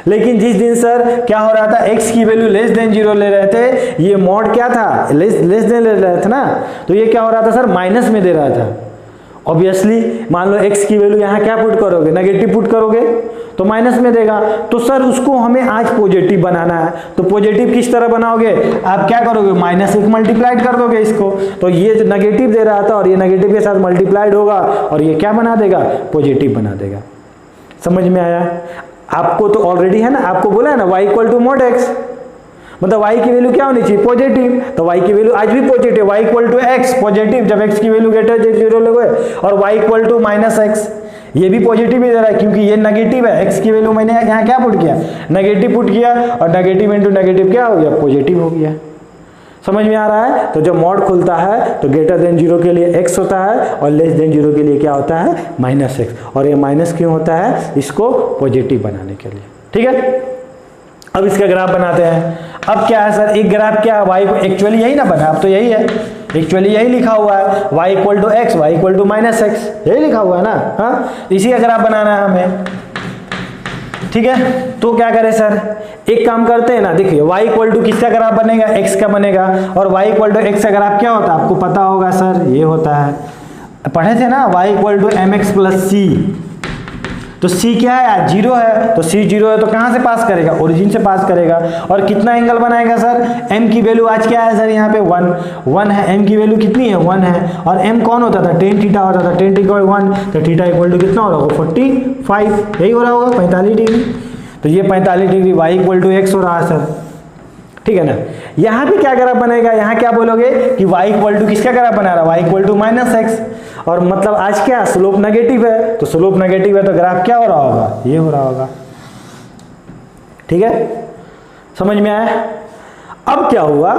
लेकिन जिस दिन सर क्या हो रहा था, x की वैल्यू लेस देन 0 ले रहे थे, ये मॉड क्या था, लेस देन ले रहे थे ना, तो ये क्या हो रहा था सर, माइनस में दे रहा था। ऑब्वियसली मान लो x की वैल्यू यहाँ क्या पुट करोगे, नेगेटिव पुट करोगे तो माइनस में देगा। तो सर उसको हमें आज पॉजिटिव बनाना है, तो पॉजिटिव किस तरह बनाओगे, आप क्या करोगे, -1 मल्टीप्लाइड कर दोगे इसको, तो ये जो नेगेटिव दे रहा था और ये नेगेटिव के साथ मल्टीप्लाइड होगा और ये क्या बना देगा, पॉजिटिव बना देगा। समझ में आया? आपको तो ऑलरेडी है ना, आपको बोला है ना y equal to mod x, मतलब y की वैल्यू क्या होनी चाहिए, पॉजिटिव, तो y की वैल्यू आज भी positive, y equal to x positive, जब x की वैल्यू ग्रेटर देन 0 लोगे, और y इक्वल टू -x, ये भी पॉजिटिव ही दे रहा है क्योंकि ये नेगेटिव है, x की वैल्यू मैंने यहाँ क्या पुट किया, नेगेटिव पुट किया, और नेगेटिव इंटू नेगेटिव क्या हो गया, पॉजिटिव हो गया। समझ में आ रहा है? तो जब मॉड खुलता है तो ग्रेटर देन 0 के लिए x होता है और लेस देन 0 के लिए क्या होता है, -x, और ये माइनस क्यों होता है, इसको पॉजिटिव बनाने के लिए, ठीक है। अब इसका ग्राफ बनाते हैं। अब क्या है सर, एक ग्राफ क्या है, y एक्चुअली यही ना बना, अब तो यही है, एक्चुअली यही लिखा हुआ है, y equal to x, y equal to -x, यही लिखा हुआ है ना, हाँ, इसी का ग्राफ बनाना है हमें, ठीक है। तो क्या करें सर, एक काम करते हैं ना, देखिए y इक्वल टू किसका ग्राफ बनेगा, x का बनेगा, और y इक्वल टू x का ग्राफ क्या होता है, आपको पता होगा सर, ये होता है, पढ़े थे ना, y equal to mx plus c, तो c क्या है आज, 0 है, तो c 0 है तो कहाँ से पास करेगा, ओरिजिन से पास करेगा, और कितना एंगल बनाएगा सर, m की वैल्यू आज क्या है सर, यहाँ पे 1 है, m की वैल्यू कितनी है, 1 है, और m कौन होता था, tan थीटा होता था, tan इक्वल 1, तो थीटा इक्वल टू कितना हो रहा होगा, 45, यही हो रहा होगा, 45 डिग्री, तो ये 45 degree y equal to x हो रहा है सर, ठीक है ना। यहाँ भी क्या ग्राफ बनेगा, यहाँ क्या बोलोगे कि y इक्वल टू किसका ग्राफ बना रहा है, y इक्वल टू -x, और मतलब आज क्या स्लोप नेगेटिव है, तो स्लोप नेगेटिव है तो ग्राफ क्या हो रहा होगा, ये हो रहा होगा, ठीक है। समझ में आया? अब क्या हुआ,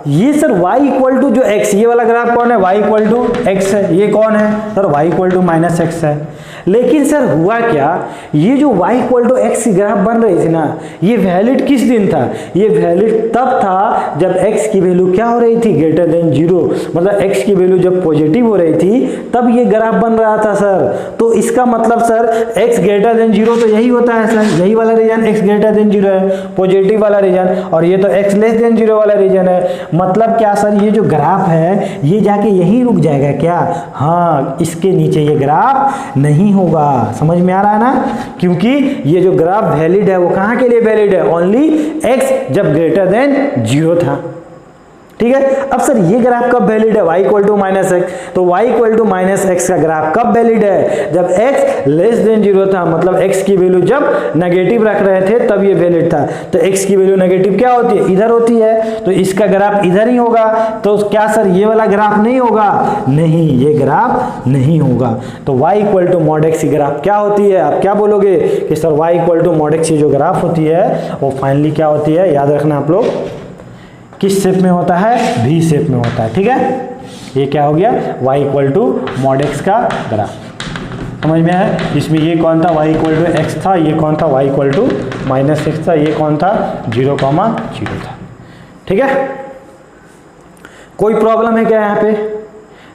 ये सर y इक्वल टू जो x, ये वाला ग्राफ कौन है, y इक्वल टू x है, ये कौन है sir, y equal to -x है। लेकिन सर हुआ क्या, ये जो y इक्वल टू x की ग्राफ बन रही थी ना, ये वैलिड किस दिन था, ये वैलिड तब था जब x की वैल्यू क्या हो रही थी, ग्रेटर देन 0, मतलब x की वैल्यू जब पॉजिटिव हो रही थी तब ये ग्राफ बन रहा था सर। तो इसका मतलब सर x ग्रेटर देन 0 तो यही होता है सर, यही वाला रीजन x ग्रेटर देन 0 है, पॉजिटिव वाला रीजन, और ये तो x लेस देन 0 वाला रीजन है। मतलब क्या सर, ये जो ग्राफ है ये जाके यही रुक जाएगा क्या, हाँ, इसके नीचे ये ग्राफ नहीं होगा। समझ में आ रहा है ना, क्योंकि ये जो ग्राफ वैलिड है वो कहाँ के लिए वैलिड है, ओनली x जब ग्रेटर देन 0 था, ठीक है। अब सर ये ग्राफ कब वैलिड है, y इक्वल टू -x, तो y इक्वल टू -x का ग्राफ कब वैलिड है, जब x लेस देन 0 था, मतलब x की वैल्यू जब नेगेटिव रख रहे थे तब ये वैलिड था। तो x की वैल्यू नेगेटिव क्या होती है, इधर होती है, तो इसका ग्राफ इधर ही होगा। तो क्या सर ये वाला ग्राफ नहीं होगा, नहीं, ये ग्राफ नहीं होगा। तो y equal to mod x की ग्राफ क्या होती है, आप क्या बोलोगे कि sir y equal to mod x की जो ग्राफ होती है वो फाइनली क्या होती है, याद रखना आप लोग, किस शेप में होता है, V शेप में होता है, ठीक है। ये क्या हो गया, y equal to mod x का ग्राफ, समझ में आया। इसमें ये कौन था, y इक्वल टू x था, ये कौन था, y इक्वल टू -x था, ये कौन था, 0, 0 था, ठीक है। कोई प्रॉब्लम है क्या यहाँ पे,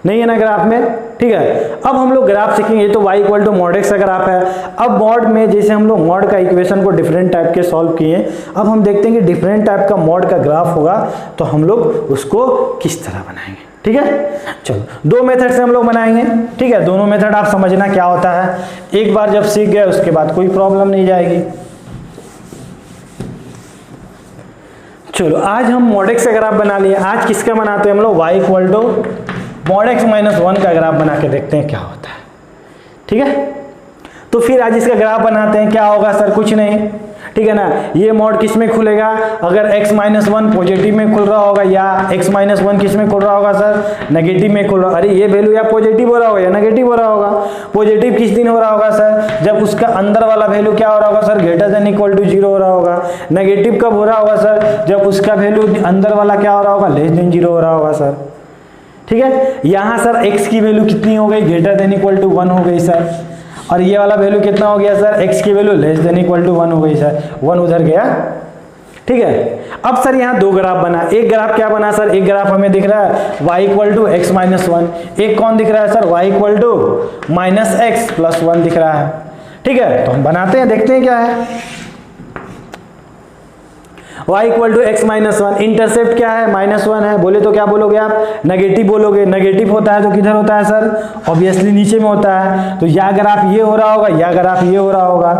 नहीं है ना ग्राफ में, ठीक है। अब हम लोग ग्राफ सीखेंगे, तो y equal to mod x का ग्राफ है। अब मॉड में जैसे हम लोग मॉड का इक्वेशन को डिफरेंट टाइप के सॉल्व किए, अब हम देखते हैं कि डिफरेंट टाइप का मॉड का ग्राफ होगा तो हम लोग उसको किस तरह बनाएंगे। ठीक है। चलो दो मेथड से हम लोग बनाएंगे, ठीक है। दोनों मेथड आप समझना क्या होता है, एक बार जब सीख गए उसके बाद कोई प्रॉब्लम नहीं जाएगी। चलो आज हम मॉड एक्स का ग्राफ बना लिए। आज किसका बनाते हैं हम लोग, y equal to mod x minus 1 का ग्राफ बना के देखते हैं क्या होता है, ठीक है। तो फिर आज इसका ग्राफ बनाते हैं, क्या होगा सर, कुछ नहीं, ठीक है ना। ये मॉड किस में खुलेगा, अगर x माइनस 1 पॉजिटिव में खुल रहा होगा या x माइनस 1 किस में खुल रहा होगा सर, नेगेटिव में खुल रहा। अरे ये वैल्यू या पॉजिटिव हो रहा होगा या नेगेटिव हो रहा होगा। पॉजिटिव किस दिन हो रहा होगा सर, जब उसका अंदर वाला वैल्यू क्या हो रहा होगा sir, greater than equal to 0 हो रहा होगा। नेगेटिव कब हो रहा होगा सर, जब उसका वैल्यू अंदर वाला क्या हो रहा होगा, लेस देन 0 हो रहा होगा सर, ठीक है। यहाँ सर x की वैल्यू कितनी हो गई, ग्रेटर देन इक्वल टू 1 हो गई सर, और ये वाला वैल्यू कितना हो गया सर, x की value less than equal to 1 हो गई सर, 1 उधर गया, ठीक है। अब सर यहाँ दो ग्राफ बना, एक ग्राफ क्या बना सर, एक ग्राफ हमें दिख रहा है y equal to x minus 1, एक कौन दिख रहा है sir, y equal to minus x plus 1 दिख रहा है, ठीक है। तो हम बनाते हैं, देखते हैं क्या है। y equal to x minus 1, intercept क्या है, -1 है, बोले तो क्या बोलोगे आप, नेगेटिव बोलोगे। नेगेटिव होता है तो किधर होता है सर, ऑब्वियसली नीचे में होता है। तो या ग्राफ ये हो रहा होगा या ग्राफ ये हो रहा होगा।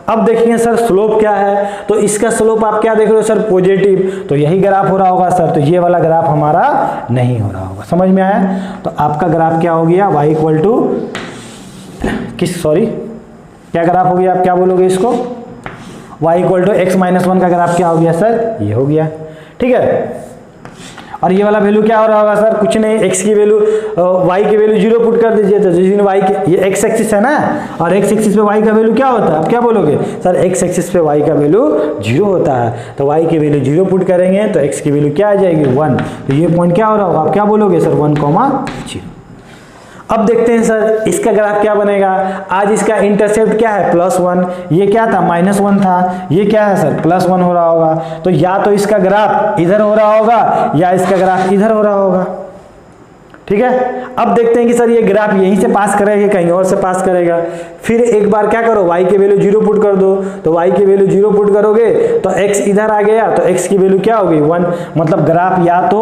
अब देखिए सर स्लोप क्या है, तो इसका स्लोप आप क्या देख रहे हो सर, पॉजिटिव, तो यही ग्राफ हो रहा होगा सर। तो ये वाला ग्राफ हमारा नहीं हो रहा होगा, समझ में आया। तो आपका ग्राफ क्या हो गया, y इक्वल टू क्या ग्राफ हो गया, आप क्या बोलोगे इसको, y equal to x minus 1 का ग्राफ क्या हो गया सर, ये हो गया, ठीक है। और ये वाला वैल्यू क्या हो रहा होगा सर, कुछ नहीं, x की वैल्यू y की वैल्यू 0 पुट कर दीजिए। तो जिस दिन y के, ये x एक्सिस है ना, और x एक्सिस पे y का वैल्यू क्या होता है, आप क्या बोलोगे सर, x एक्सिस पे y का वैल्यू 0 होता है। तो y की वैल्यू 0 पुट करेंगे तो x की वैल्यू क्या आ जाएगी, 1। तो ये पॉइंट क्या हो रहा होगा, आप क्या बोलोगे सर, 1,0। अब देखते हैं सर इसका ग्राफ क्या बनेगा। आज इसका इंटरसेप्ट क्या है, +1, ये क्या था, -1 था, ये क्या है सर, +1 हो रहा होगा। तो या तो इसका ग्राफ इधर हो रहा होगा या इसका ग्राफ इधर हो रहा होगा, ठीक है। अब देखते हैं कि सर ये ग्राफ यहीं से पास करेगा कहीं और से पास करेगा। फिर एक बार क्या करो, y की वैल्यू 0 पुट कर दो। तो y की वैल्यू 0 पुट करोगे तो x इधर आ गया, तो x की वैल्यू क्या होगी, 1। मतलब ग्राफ या तो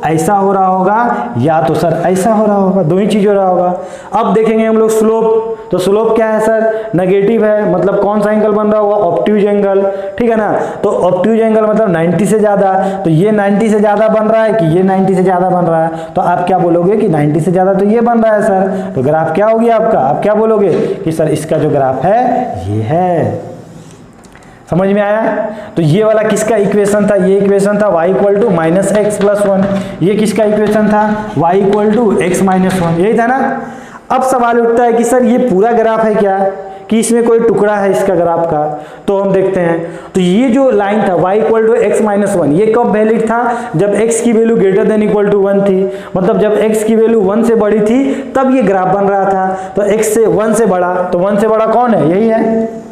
ऐसा हो रहा होगा या तो सर ऐसा हो रहा होगा, दो ही चीज हो रहा होगा। अब देखेंगे हम लोग स्लोप, तो स्लोप क्या है सर, नेगेटिव है, मतलब कौन सा एंगल बन रहा होगा, ऑब्ट्यूज एंगल, ठीक है ना। तो ऑब्ट्यूज एंगल मतलब 90 से ज्यादा, तो ये 90 से ज्यादा बन रहा है कि ये 90 से ज्यादा बन रहा है, तो आप क्या बोलोगे कि 90 से ज्यादा तो ये बन रहा है सर। तो ग्राफ क्या हो गया आपका, आप क्या बोलोगे कि सर इसका जो ग्राफ है ये है। समझ में आया। तो ये वाला किसका इक्वेशन था, ये इक्वेशन था y equal to minus x plus 1। ये किसका इक्वेशन था, y equal to x minus 1, यही था ना। अब सवाल उठता है कि सर ये पूरा ग्राफ है क्या, कि इसमें कोई टुकड़ा है इसका ग्राफ का। तो हम देखते हैं, तो ये जो लाइन था y equal to x minus 1, ये कब वैलिड था, जब x की value greater than equal to 1 थी। मतलब जब x की वैल्यू 1 से बड़ी थी तब ये ग्राफ बन रहा था। तो x से 1 से बड़ा, तो 1 से बड़ा कौन है, यही है।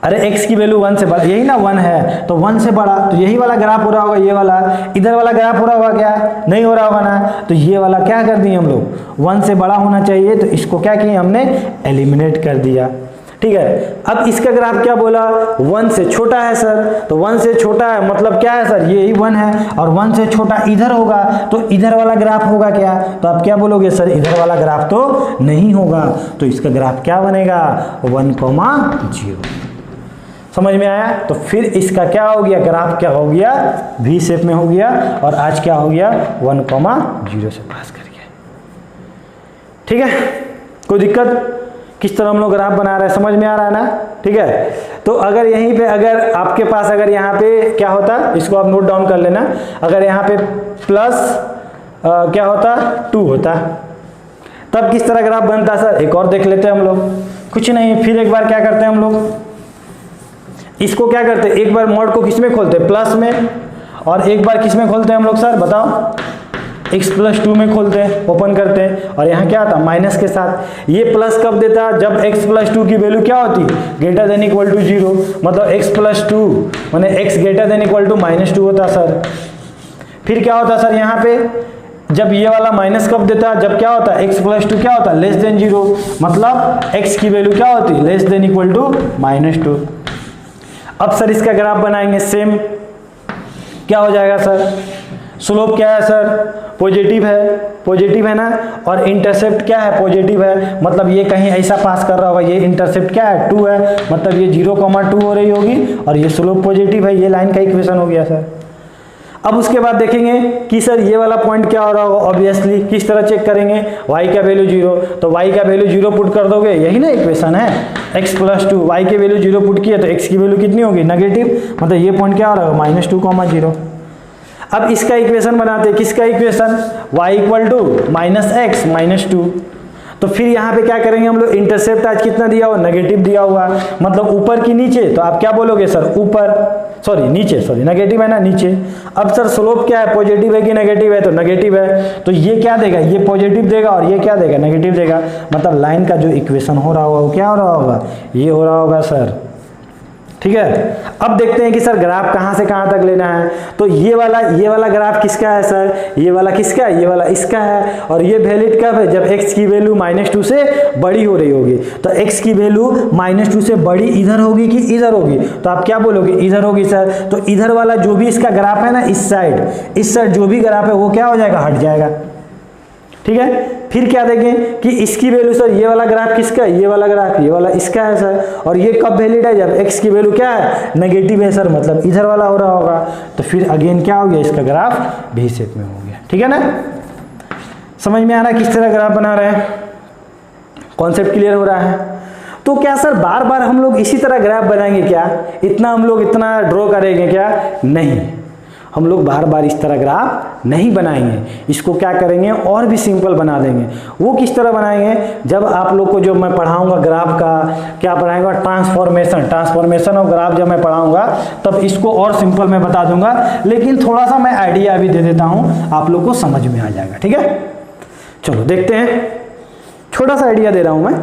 अरे x की वैल्यू 1 से बड़ा, यही ना 1 है, तो 1 से बड़ा, तो यही वाला ग्राफ हो रहा होगा। ये वाला इधर वाला ग्राफ हो रहा होगा क्या, नहीं हो रहा होगा ना। तो ये वाला क्या कर दिए हम लोग, 1 से बड़ा होना चाहिए, तो इसको क्या किया हमने, एलिमिनेट कर दिया, ठीक है। अब इसका ग्राफ क्या बोला, 1 से छोटा है सर। तो 1 से छोटा है मतलब क्या है सर, ये 1 है, और 1 से छोटा इधर होगा, तो इधर वाला ग्राफ होगा क्या। तो आप क्या बोलोगे सर, इधर वाला ग्राफ तो नहीं होगा। तो इसका ग्राफ क्या बनेगा, 1,0। समझ में आया। तो फिर इसका क्या हो गया, ग्राफ क्या हो गया, V शेप में हो गया, और आज क्या हो गया, 1,0 से पास कर गया। ठीक है, कोई दिक्कत, किस तरह हम लोग ग्राफ बना रहे हैं, समझ में आ रहा है ना। ठीक है, तो अगर यहीं पे अगर आपके पास अगर यहाँ पे क्या होता, इसको आप नोट डाउन कर लेना, अगर यहाँ पे प्लस क्या होता 2 होता, तब किस तरह ग्राफ बनता सर, एक और देख लेते हैं हम लोग। कुछ नहीं, फिर एक बार क्या करते हैं हम लोग, इसको क्या करते हैं, एक बार मॉड को किस में खोलते हैं, प्लस में, और एक बार किस में खोलते हैं हम लोग सर, बताओ, x+2 में खोलते हैं, ओपन करते हैं, और यहाँ क्या आता माइनस के साथ। ये प्लस कब देता, जब x+2 की वैल्यू क्या होती, ग्रेटर देन इक्वल टू 0, मतलब x+2 माने x greater than equal to -2 होता सर। फिर क्या होता सर यहाँ पे, जब ये वाला माइनस कब देता, जब क्या होता x+2 क्या होता, लेस देन 0, मतलब x की वैल्यू क्या होती, लेस देन इक्वल टू -2। अब सर इसका ग्राफ बनाएंगे, सेम क्या हो जाएगा सर, स्लोप क्या है सर, पॉजिटिव है ना, और इंटरसेप्ट क्या है, पॉजिटिव है, मतलब ये कहीं ऐसा पास कर रहा होगा, ये इंटरसेप्ट क्या है 2 है, मतलब ये 0,2 हो रही होगी और ये स्लोप पॉजिटिव है। ये लाइन का इक्वेशन हो गया सर। अब उसके बाद देखेंगे कि सर ये वाला पॉइंट क्या हो रहा होगा, ऑब्वियसली किस तरह चेक करेंगे, y का वैल्यू 0, तो y का वैल्यू 0 पुट कर दोगे, यही ना इक्वेशन है, x + 2, y के वैल्यू 0 पुट किए तो x की वैल्यू कितनी होगी, नेगेटिव, मतलब ये पॉइंट क्या हो रहा होगा -2,0। अब इसका इक्वेशन बनाते हैं, किसका इक्वेशन, y = -x - 2, तो फिर यहाँ पे क्या करेंगे हम लोग, इंटरसेप्ट आज कितना दिया हुआ, नेगेटिव दिया हुआ, मतलब ऊपर की नीचे, तो आप क्या बोलोगे सर, ऊपर, नीचे, नेगेटिव है ना, नीचे। अब सर स्लोप क्या है, पॉजिटिव है कि नेगेटिव है, तो नेगेटिव है, तो ये क्या देगा, ये पॉजिटिव देगा और ये क्या देगा, नेगेटिव देगा, मतलब लाइन का जो इक्वेशन हो रहा होगा वो क्या हो रहा होगा, ये हो रहा होगा सर। ठीक है, अब देखते हैं कि सर ग्राफ कहाँ से कहाँ तक लेना है। तो ये वाला ग्राफ किसका है सर, ये वाला किसका है, ये वाला इसका है, और ये वैलिड कब है, जब x की वैल्यू -2 से बड़ी हो रही होगी। तो x की वैल्यू -2 से बड़ी इधर होगी कि इधर होगी, तो आप क्या बोलोगे, इधर होगी सर। तो इधर वाला जो भी इसका ग्राफ है ना, इस साइड जो भी ग्राफ है वो क्या हो जाएगा, हट जाएगा। ठीक है, फिर क्या देखें कि इसकी वैल्यू सर, ये वाला ग्राफ किसका है, ये वाला ग्राफ, ये वाला इसका है सर, और ये कब वैलिड है, जब x की वैल्यू क्या है, नेगेटिव है सर, मतलब इधर वाला हो रहा होगा। तो फिर अगेन क्या हो गया, इसका ग्राफ भी शेप में हो गया। ठीक है ना, समझ में आ रहा है किस तरह ग्राफ बना रहे हैं, कॉन्सेप्ट क्लियर हो रहा है। तो क्या सर बार बार हम लोग इसी तरह ग्राफ बनाएंगे क्या, हम लोग इतना ड्रॉ करेंगे क्या, नहीं, हम लोग बार बार इस तरह ग्राफ नहीं बनाएंगे, इसको क्या करेंगे और भी सिंपल बना देंगे। वो किस तरह बनाएंगे, जब आप लोग को जो मैं पढ़ाऊंगा ग्राफ का, क्या पढ़ाऊंगा, ट्रांसफॉर्मेशन ऑफ ग्राफ जब मैं पढ़ाऊंगा तब इसको और सिंपल मैं बता दूंगा, लेकिन थोड़ा सा मैं आइडिया भी दे देता हूं, आप लोग को समझ में आ जाएगा। ठीक है, चलो देखते हैं, छोटा सा आइडिया दे रहा हूं मैं।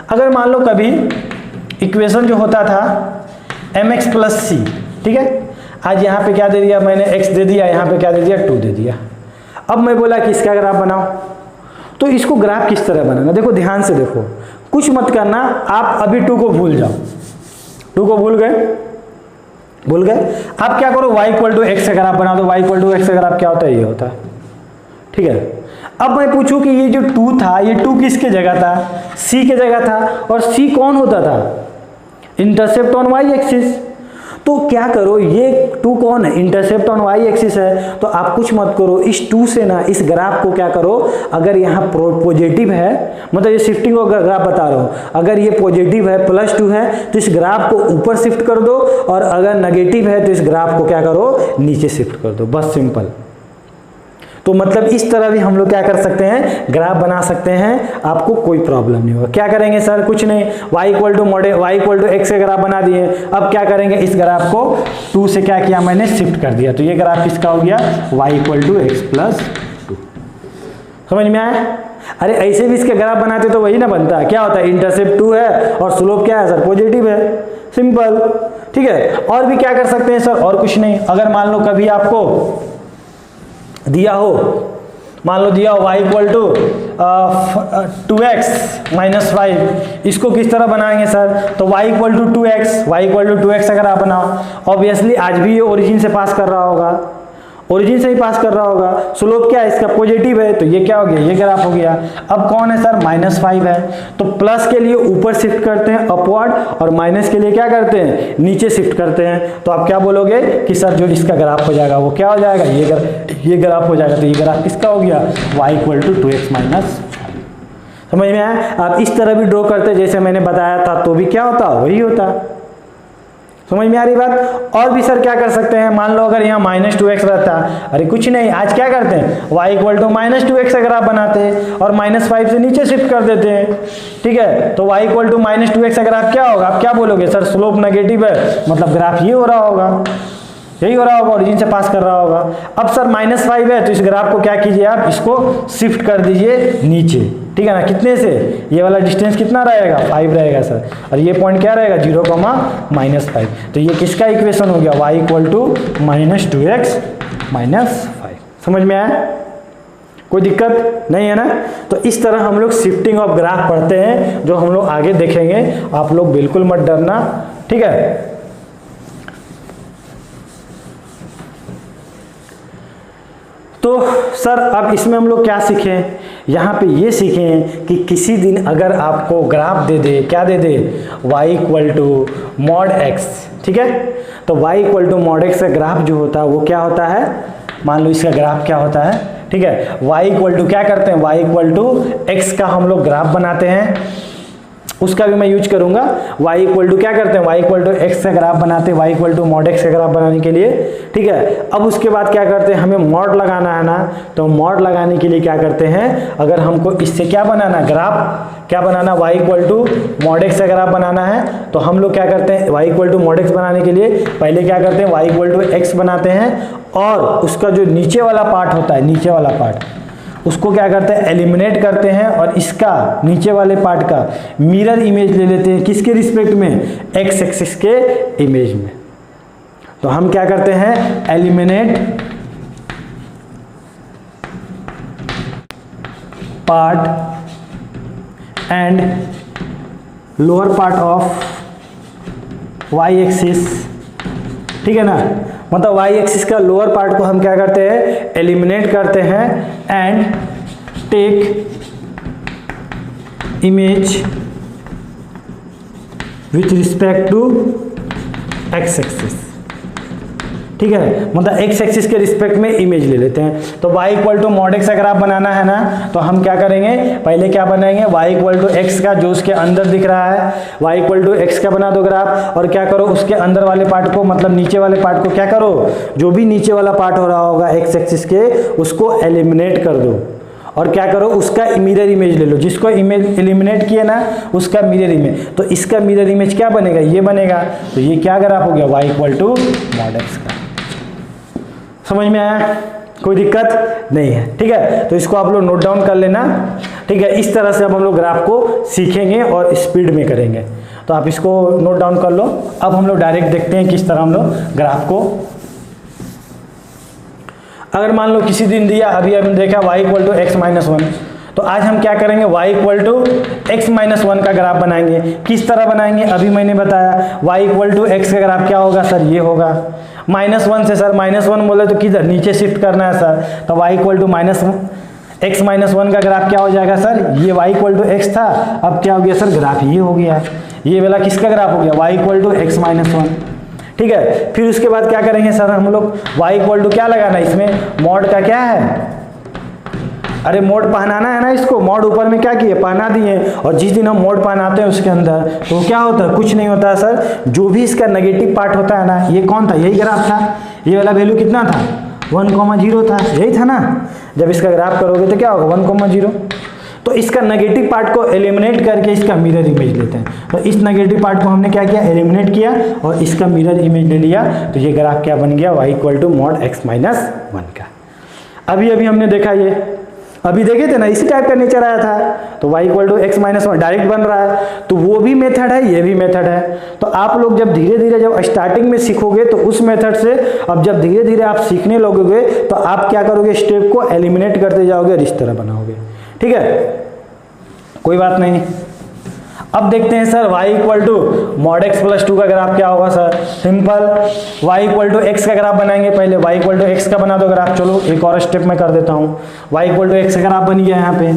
अगर मान लो कभी इक्वेशन जो होता था mx + c, ठीक है, आज यहाँ पे क्या दे दिया मैंने, x दे दिया, यहाँ पे क्या दे दिया, 2 दे दिया। अब मैं बोला कि इसका ग्राफ बनाओ, तो इसको ग्राफ किस तरह बनाना, देखो ध्यान से देखो, कुछ मत करना, आप अभी 2 को भूल जाओ, 2 को भूल गए, आप क्या करो, y = x का ग्राफ बना दो। y = x का ग्राफ क्या होता है, ये होता है। ठीक है, अब मैं पूछूं कि ये जो 2 था, ये 2 किसके जगह था, c के जगह था, और c कौन होता था, इंटरसेप्ट ऑन y एक्सिस। तो क्या करो, ये 2 कौन है, इंटरसेप्ट ऑन y एक्सिस है, तो आप कुछ मत करो, इस 2 से ना इस ग्राफ को क्या करो, अगर यहाँ पॉजिटिव है, मतलब ये शिफ्टिंग का ग्राफ बता रहा हूँ, अगर ये पॉजिटिव है +2 है तो इस ग्राफ को ऊपर शिफ्ट कर दो, और अगर नेगेटिव है तो इस ग्राफ को क्या करो, नीचे शिफ्ट कर दो, बस सिंपल। तो मतलब इस तरह भी हम लोग क्या कर सकते हैं, ग्राफ बना सकते हैं, आपको कोई प्रॉब्लम नहीं होगा। क्या करेंगे सर, कुछ नहीं, y = x का ग्राफ बना दिए। अब क्या करेंगे, इस ग्राफ को 2 से क्या किया मैंने, शिफ्ट कर दिया, तो ये ग्राफ किसका हो गया, y = x + 2। समझ में आया। अरे ऐसे भी इसके ग्राफ बनाते तो वही ना बनता है, क्या होता है, इंटरसेप्ट 2 है और स्लोप क्या है सर, पॉजिटिव है, सिंपल। ठीक है, और भी क्या कर सकते हैं सर, और कुछ नहीं। अगर मान लो कभी आपको दिया हो, मान लो दिया हो y = 2x - 5, इसको किस तरह बनाएंगे सर, तो y = 2x अगर आप बनाओ, ऑब्वियसली आज भी ये ओरिजिन से पास कर रहा होगा, ओरिजिन से ही पास कर रहा होगा। स्लोप क्या है इसका, पॉजिटिव है, तो ये क्या हो गया, ये ग्राफ हो गया। अब कौन है सर, -5 है, तो प्लस के लिए ऊपर शिफ्ट करते हैं अपवर्ड, और माइनस के लिए क्या करते हैं, नीचे शिफ्ट करते हैं। तो आप क्या बोलोगे कि सर जो इसका ग्राफ हो जाएगा वो क्या हो जाएगा, ये ग्राफ हो जाएगा। तो ये ग्राफ किसका हो गया, y = 2x - 5। समझ में आया। आप इस तरह भी ड्रॉ करते जैसे मैंने बताया था, तो भी क्या होता, वही होता। समझ में आ रही बात। और भी सर क्या कर सकते हैं, मान लो अगर यहाँ -2x रहता, अरे कुछ नहीं, आज क्या करते हैं, y = -2x का ग्राफ बनाते हैं और -5 से नीचे शिफ्ट कर देते हैं। ठीक है, तो y = -2x का ग्राफ क्या होगा, आप क्या बोलोगे सर, स्लोप नेगेटिव है, मतलब ग्राफ ये हो रहा होगा, यही हो रहा होगा, ओरिजिन से पास कर रहा होगा। अब सर -5 है, तो इस ग्राफ को क्या कीजिए, आप इसको शिफ्ट कर दीजिए नीचे। ठीक है ना, कितने से, ये वाला डिस्टेंस कितना रहेगा, 5 रहेगा सर, और ये पॉइंट क्या रहेगा, 0, -5। तो ये किसका इक्वेशन हो गया, y = -2x - 5। समझ में आया, कोई दिक्कत नहीं है ना। तो इस तरह हम लोग शिफ्टिंग ऑफ ग्राफ पढ़ते हैं, जो हम लोग आगे देखेंगे, आप लोग बिल्कुल मत डरना। ठीक है, तो सर अब इसमें हम लोग क्या सीखें, यहाँ पे ये सीखें कि किसी दिन अगर आपको ग्राफ दे दे, क्या दे दे, y equal to mod x, ठीक है, तो y equal to mod x का ग्राफ जो होता है वो क्या होता है, मान लो इसका ग्राफ क्या होता है, ठीक है, y इक्वल टू क्या करते हैं, y इक्वल टू x का हम लोग ग्राफ बनाते हैं, उसका भी मैं यूज करूंगा। y इक्वल टू क्या करते हैं, y इक्वल टू x का ग्राफ बनाते हैं, y equal to mod x का ग्राफ बनाने के लिए, ठीक है। अब उसके बाद क्या करते हैं, हमें मॉड लगाना है ना, तो मॉड लगाने के लिए क्या करते हैं, अगर हमको इससे क्या बनाना, ग्राफ क्या बनाना, y equal to mod x का ग्राफ बनाना है, तो हम लोग क्या करते हैं, y equal to mod x बनाने के लिए पहले क्या करते हैं, y इक्वल टू x बनाते हैं, और उसका जो नीचे वाला पार्ट होता है, नीचे वाला पार्ट, उसको क्या करते हैं, एलिमिनेट करते हैं, और इसका नीचे वाले पार्ट का मिरर इमेज ले लेते हैं, किसके रिस्पेक्ट में, एक्स एक्सिस के इमेज में। तो हम क्या करते हैं, eliminate part and lower part of y axis, ठीक है ना, मतलब y एक्सिस का लोअर पार्ट को हम क्या करते हैं, एलिमिनेट करते हैं, and take image with respect to x axis, ठीक है, मतलब x एक्सिस के रिस्पेक्ट में इमेज ले लेते हैं। तो y equal to mod x का ग्राफ बनाना है ना, तो हम क्या करेंगे, पहले क्या बनाएंगे, y इक्वल टू x का जो उसके अंदर दिख रहा है, y इक्वल टू x का बना दो ग्राफ, और क्या करो, उसके अंदर वाले पार्ट को, मतलब नीचे वाले पार्ट को क्या करो, जो भी नीचे वाला पार्ट हो रहा होगा x एक्सिस के, उसको एलिमिनेट कर दो, और क्या करो, उसका मिरर इमेज ले लो, जिसको इमेज एलिमिनेट किया ना उसका मिरर इमेज, तो इसका मिरर इमेज क्या बनेगा, ये बनेगा, तो ये क्या ग्राफ हो गया, y equal to mod x का। समझ में आया, कोई दिक्कत नहीं है, ठीक है, तो इसको आप लोग नोट डाउन कर लेना, ठीक है। इस तरह से अब हम लोग ग्राफ को सीखेंगे और स्पीड में करेंगे, तो आप इसको नोट डाउन कर लो। अब हम लोग डायरेक्ट देखते हैं किस तरह हम लोग ग्राफ को, अगर मान लो किसी दिन दिया, अभी हमने देखा y equal to x minus 1, तो आज हम क्या करेंगे, y equal to x minus 1 का ग्राफ बनाएंगे। किस तरह बनाएंगे, अभी मैंने बताया, y इक्वल टू x का ग्राफ क्या होगा सर, ये होगा, -1 से सर -1 बोले तो किधर नीचे शिफ्ट करना है सर, तो y equal to x minus 1 का ग्राफ क्या हो जाएगा सर, ये y इक्वल टू x था, अब क्या हो गया सर, ग्राफ ये हो गया, ये वाला किसका ग्राफ हो गया, y equal to x minus 1, ठीक है। फिर उसके बाद क्या करेंगे सर, हम लोग y इक्वल टू क्या लगाना है, इसमें मॉड का क्या है, अरे मोड पहनाना है ना इसको, मोड ऊपर में क्या किए, पहना दिए, और जिस दिन हम मोड पहनाते हैं उसके अंदर तो क्या होता है, कुछ नहीं होता है सर, जो भी इसका नेगेटिव पार्ट होता है ना, ये कौन था, यही ग्राफ था, ये वाला वैल्यू कितना था, 1,0 था, यही था ना, जब इसका ग्राफ करोगे तो क्या होगा, 1,0, तो इसका नेगेटिव पार्ट को एलिमिनेट करके इसका मिरर इमेज लेते हैं, तो इस नेगेटिव पार्ट को हमने क्या किया, एलिमिनेट किया, और इसका मिरर इमेज ले लिया, तो ये ग्राफ क्या बन गया, y equal to mod x minus 1 का। अभी हमने देखा, ये अभी देखे थे ना, इसी टाइप का नेचर आया था, तो y equal to x minus 1 direct बन रहा है, तो वो भी मेथड है, ये भी मेथड है। तो आप लोग जब धीरे धीरे जब स्टार्टिंग में सीखोगे तो उस मेथड से, अब जब धीरे धीरे आप सीखने लगोगे तो आप क्या करोगे, स्टेप को एलिमिनेट करते जाओगे और इस तरह बनाओगे, ठीक है, कोई बात नहीं। अब देखते हैं sir y equal to mod x plus 2 का ग्राफ क्या होगा sir, simple, y equal to x का ग्राफ बनाएंगे, पहले y इक्वल टू x का बना दो ग्राफ, चलो एक और स्टेप में कर देता हूँ, y इक्वल टू x का ग्राफ बन गया यहाँ पे।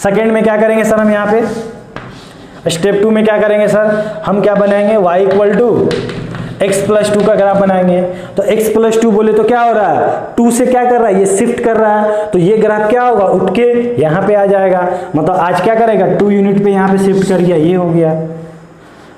सेकेंड में क्या करेंगे सर, हम यहाँ पे स्टेप 2 में क्या करेंगे सर, हम क्या बनाएंगे, y equal to x plus 2 का ग्राफ बनाएंगे, तो x प्लस 2 बोले तो क्या हो रहा है, 2 से क्या कर रहा है, ये शिफ्ट कर रहा है, तो ये ग्राफ क्या होगा, उठ के यहाँ पे आ जाएगा, मतलब आज क्या करेगा, 2 यूनिट पे यहाँ पे शिफ्ट कर गया, ये हो गया,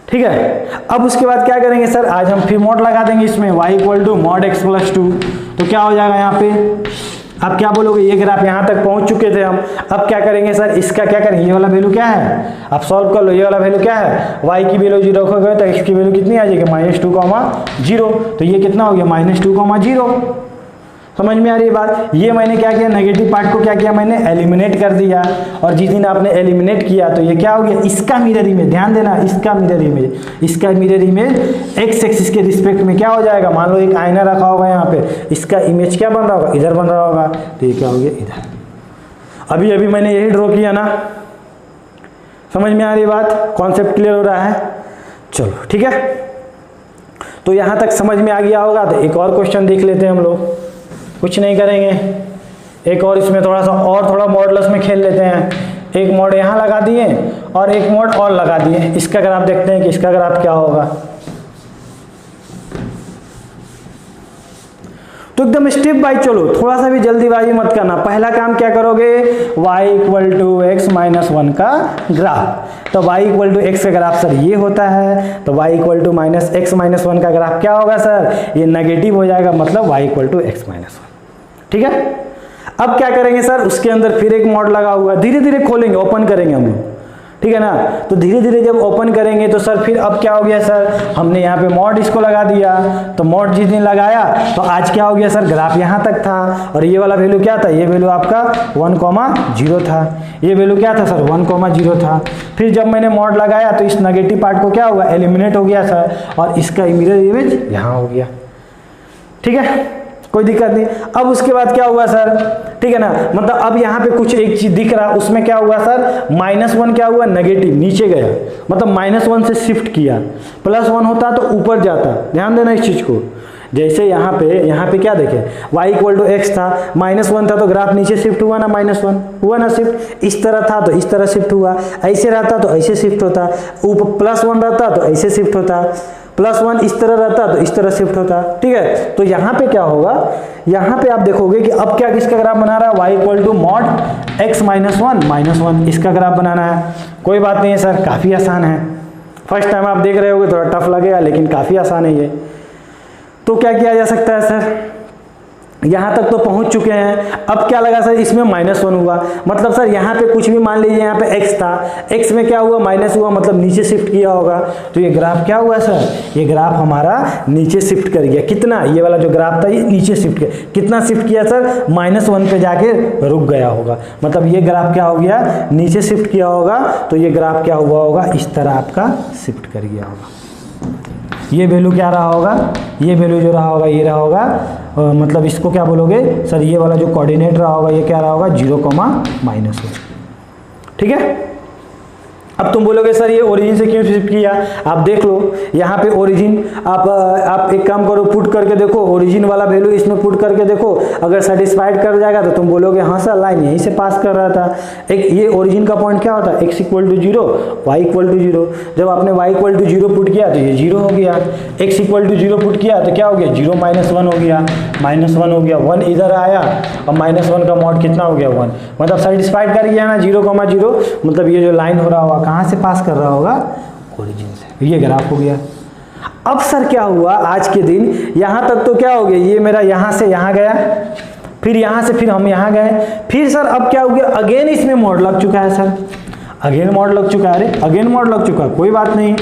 ठीक है। अब उसके बाद क्या करेंगे सर, आज हम फिर मॉड लगा देंगे इसमें, y equal to mod x plus 2, तो क्या हो जाएगा यहाँ पे, अब क्या बोलोगे, ये ग्राफ यहाँ तक पहुँच चुके थे हम, अब क्या करेंगे सर, इसका क्या करेंगे, ये वाला वैल्यू क्या है, आप सॉल्व कर लो, ये वाला वैल्यू क्या है, y की वैल्यू 0 रखोगे तो x की वैल्यू कितनी आ जाएगी, -2,0, तो ये कितना हो गया, -2,0। समझ में आ रही है बात, ये मैंने क्या किया, नेगेटिव पार्ट को क्या किया, मैंने एलिमिनेट कर दिया, और जिस दिन आपने एलिमिनेट किया तो ये क्या हो गया, इसका मिरर इमेज, ध्यान देना, इसका मिरर इमेज x एक्सिस के रिस्पेक्ट में क्या हो जाएगा, मान लो एक आईना रखा होगा यहाँ पे, इसका इमेज क्या बन रहा होगा, इधर बन रहा होगा, तो ये क्या हो गया, इधर। अभी मैंने यही ड्रॉ किया ना, समझ में आ रही बात, कॉन्सेप्ट क्लियर हो रहा है, चलो ठीक है। तो यहाँ तक समझ में आ गया होगा, तो एक और क्वेश्चन देख लेते हैं हम लोग, कुछ नहीं करेंगे, एक और इसमें थोड़ा मॉडुलस में खेल लेते हैं। एक मोड यहाँ लगा दिए और एक मोड और लगा दिए। इसका ग्राफ देखते हैं कि इसका ग्राफ क्या होगा। तो एकदम स्टेप बाय चलो, थोड़ा सा भी जल्दीबाजी मत करना। पहला काम क्या करोगे, y equal to x minus one का ग्राफ। तो y इक्वल टू एक्स का ग्राफ सर ये होता है, तो y equal to minus x minus one का ग्राफ क्या होगा सर, ये नेगेटिव हो जाएगा, मतलब y equal to x minus one. ठीक है, अब क्या करेंगे सर, उसके अंदर फिर एक मॉड लगा हुआ, धीरे धीरे खोलेंगे, ओपन करेंगे हम लोग। ठीक है ना, तो धीरे धीरे जब ओपन करेंगे तो सर फिर अब क्या हो गया सर, हमने यहाँ पे मॉड इसको लगा दिया, तो मॉड जिस दिन लगाया तो आज क्या हो गया सर, ग्राफ यहाँ तक था और ये वाला वैल्यू क्या था, ये वैल्यू आपका 1,0 था, ये वैल्यू क्या था सर 1,0 था। फिर जब मैंने मॉड लगाया तो इस नेगेटिव पार्ट को क्या हुआ, एलिमिनेट हो गया सर, और इसका मिरर इमेज यहाँ हो गया। ठीक है, कोई दिक्कत नहीं। अब उसके बाद क्या हुआ सर, ठीक है ना, मतलब अब यहाँ पे कुछ एक चीज दिख रहा, उसमें क्या हुआ सर, -1 क्या हुआ, नेगेटिव नीचे गया, मतलब -1 से शिफ्ट किया। +1 होता तो ऊपर जाता, ध्यान देना इस चीज को। जैसे यहाँ पे क्या देखें, y इक्वल टू एक्स था, -1 था तो ग्राफ नीचे शिफ्ट हुआ ना, -1 हुआ ना शिफ्ट, इस तरह था तो इस तरह शिफ्ट हुआ, ऐसे रहता तो ऐसे शिफ्ट होता, ऊपर +1 रहता तो ऐसे शिफ्ट होता, +1 इस तरह रहता तो इस तरह शिफ्ट होता। ठीक है, तो यहाँ पे क्या होगा, यहाँ पे आप देखोगे कि अब क्या किसका ग्राफ बना रहा है, y equal to mod x minus one, इसका ग्राफ बनाना है। कोई बात नहीं है सर, काफ़ी आसान है, फर्स्ट टाइम आप देख रहे होगे थोड़ा टफ लगेगा, लेकिन काफ़ी आसान है ये। तो क्या किया जा सकता है सर, यहाँ तक तो पहुँच चुके हैं, अब क्या लगा सर, इसमें -1 हुआ, मतलब सर यहाँ पे कुछ भी मान लीजिए, यहाँ पे x था, x में क्या हुआ, माइनस हुआ, मतलब नीचे शिफ्ट किया होगा, तो ये ग्राफ क्या हुआ सर, ये ग्राफ हमारा नीचे शिफ्ट कर गया। कितना, ये वाला जो ग्राफ था ये नीचे शिफ्ट किया, कितना शिफ्ट किया सर, -1 पे जाके रुक गया होगा, मतलब ये ग्राफ क्या हो गया, नीचे शिफ्ट किया होगा, तो ये ग्राफ क्या हुआ होगा, इस तरह आपका शिफ्ट कर गया होगा। ये वैल्यू क्या रहा होगा, ये वैल्यू जो रहा होगा ये रहा होगा, मतलब इसको क्या बोलोगे सर, ये वाला जो कोऑर्डिनेट रहा होगा ये क्या रहा होगा, 0,-1। ठीक है, अब तुम बोलोगे सर ये ओरिजिन से क्यों शिफ्ट किया, आप देख लो यहाँ पे ओरिजिन, आप एक काम करो, पुट करके देखो, ओरिजिन वाला वैल्यू इसमें पुट करके देखो, अगर सेटिस्फाइड कर जाएगा तो तुम बोलोगे हाँ सर लाइन यहीं से पास कर रहा था। एक ये ओरिजिन का पॉइंट क्या होता है, x equal to 0, y equal to 0, जब आपने y इक्वल टू 0 पुट किया तो ये 0 हो गया, x इक्वल टू 0 पुट किया तो क्या हो गया, 0 -1 हो गया, -1 हो गया, 1 इधर आया और -1 का मॉड कितना हो गया, 1, मतलब सेटिस्फाइड कर गया ना 0,0, मतलब ये जो लाइन हो रहा होगा कहाँ से पास कर रहा होगा, ओरिजिन से, ये ग्राफ हो गया। अब सर क्या हुआ, आज के दिन यहाँ तक तो क्या हो गया, ये मेरा यहाँ से यहाँ गया, फिर यहाँ से फिर हम यहाँ गए, फिर सर अब क्या हो गया, अगेन इसमें मोड लग चुका है सर, अगेन मोड लग चुका है, अरे अगेन मोड लग चुका है, कोई बात नहीं,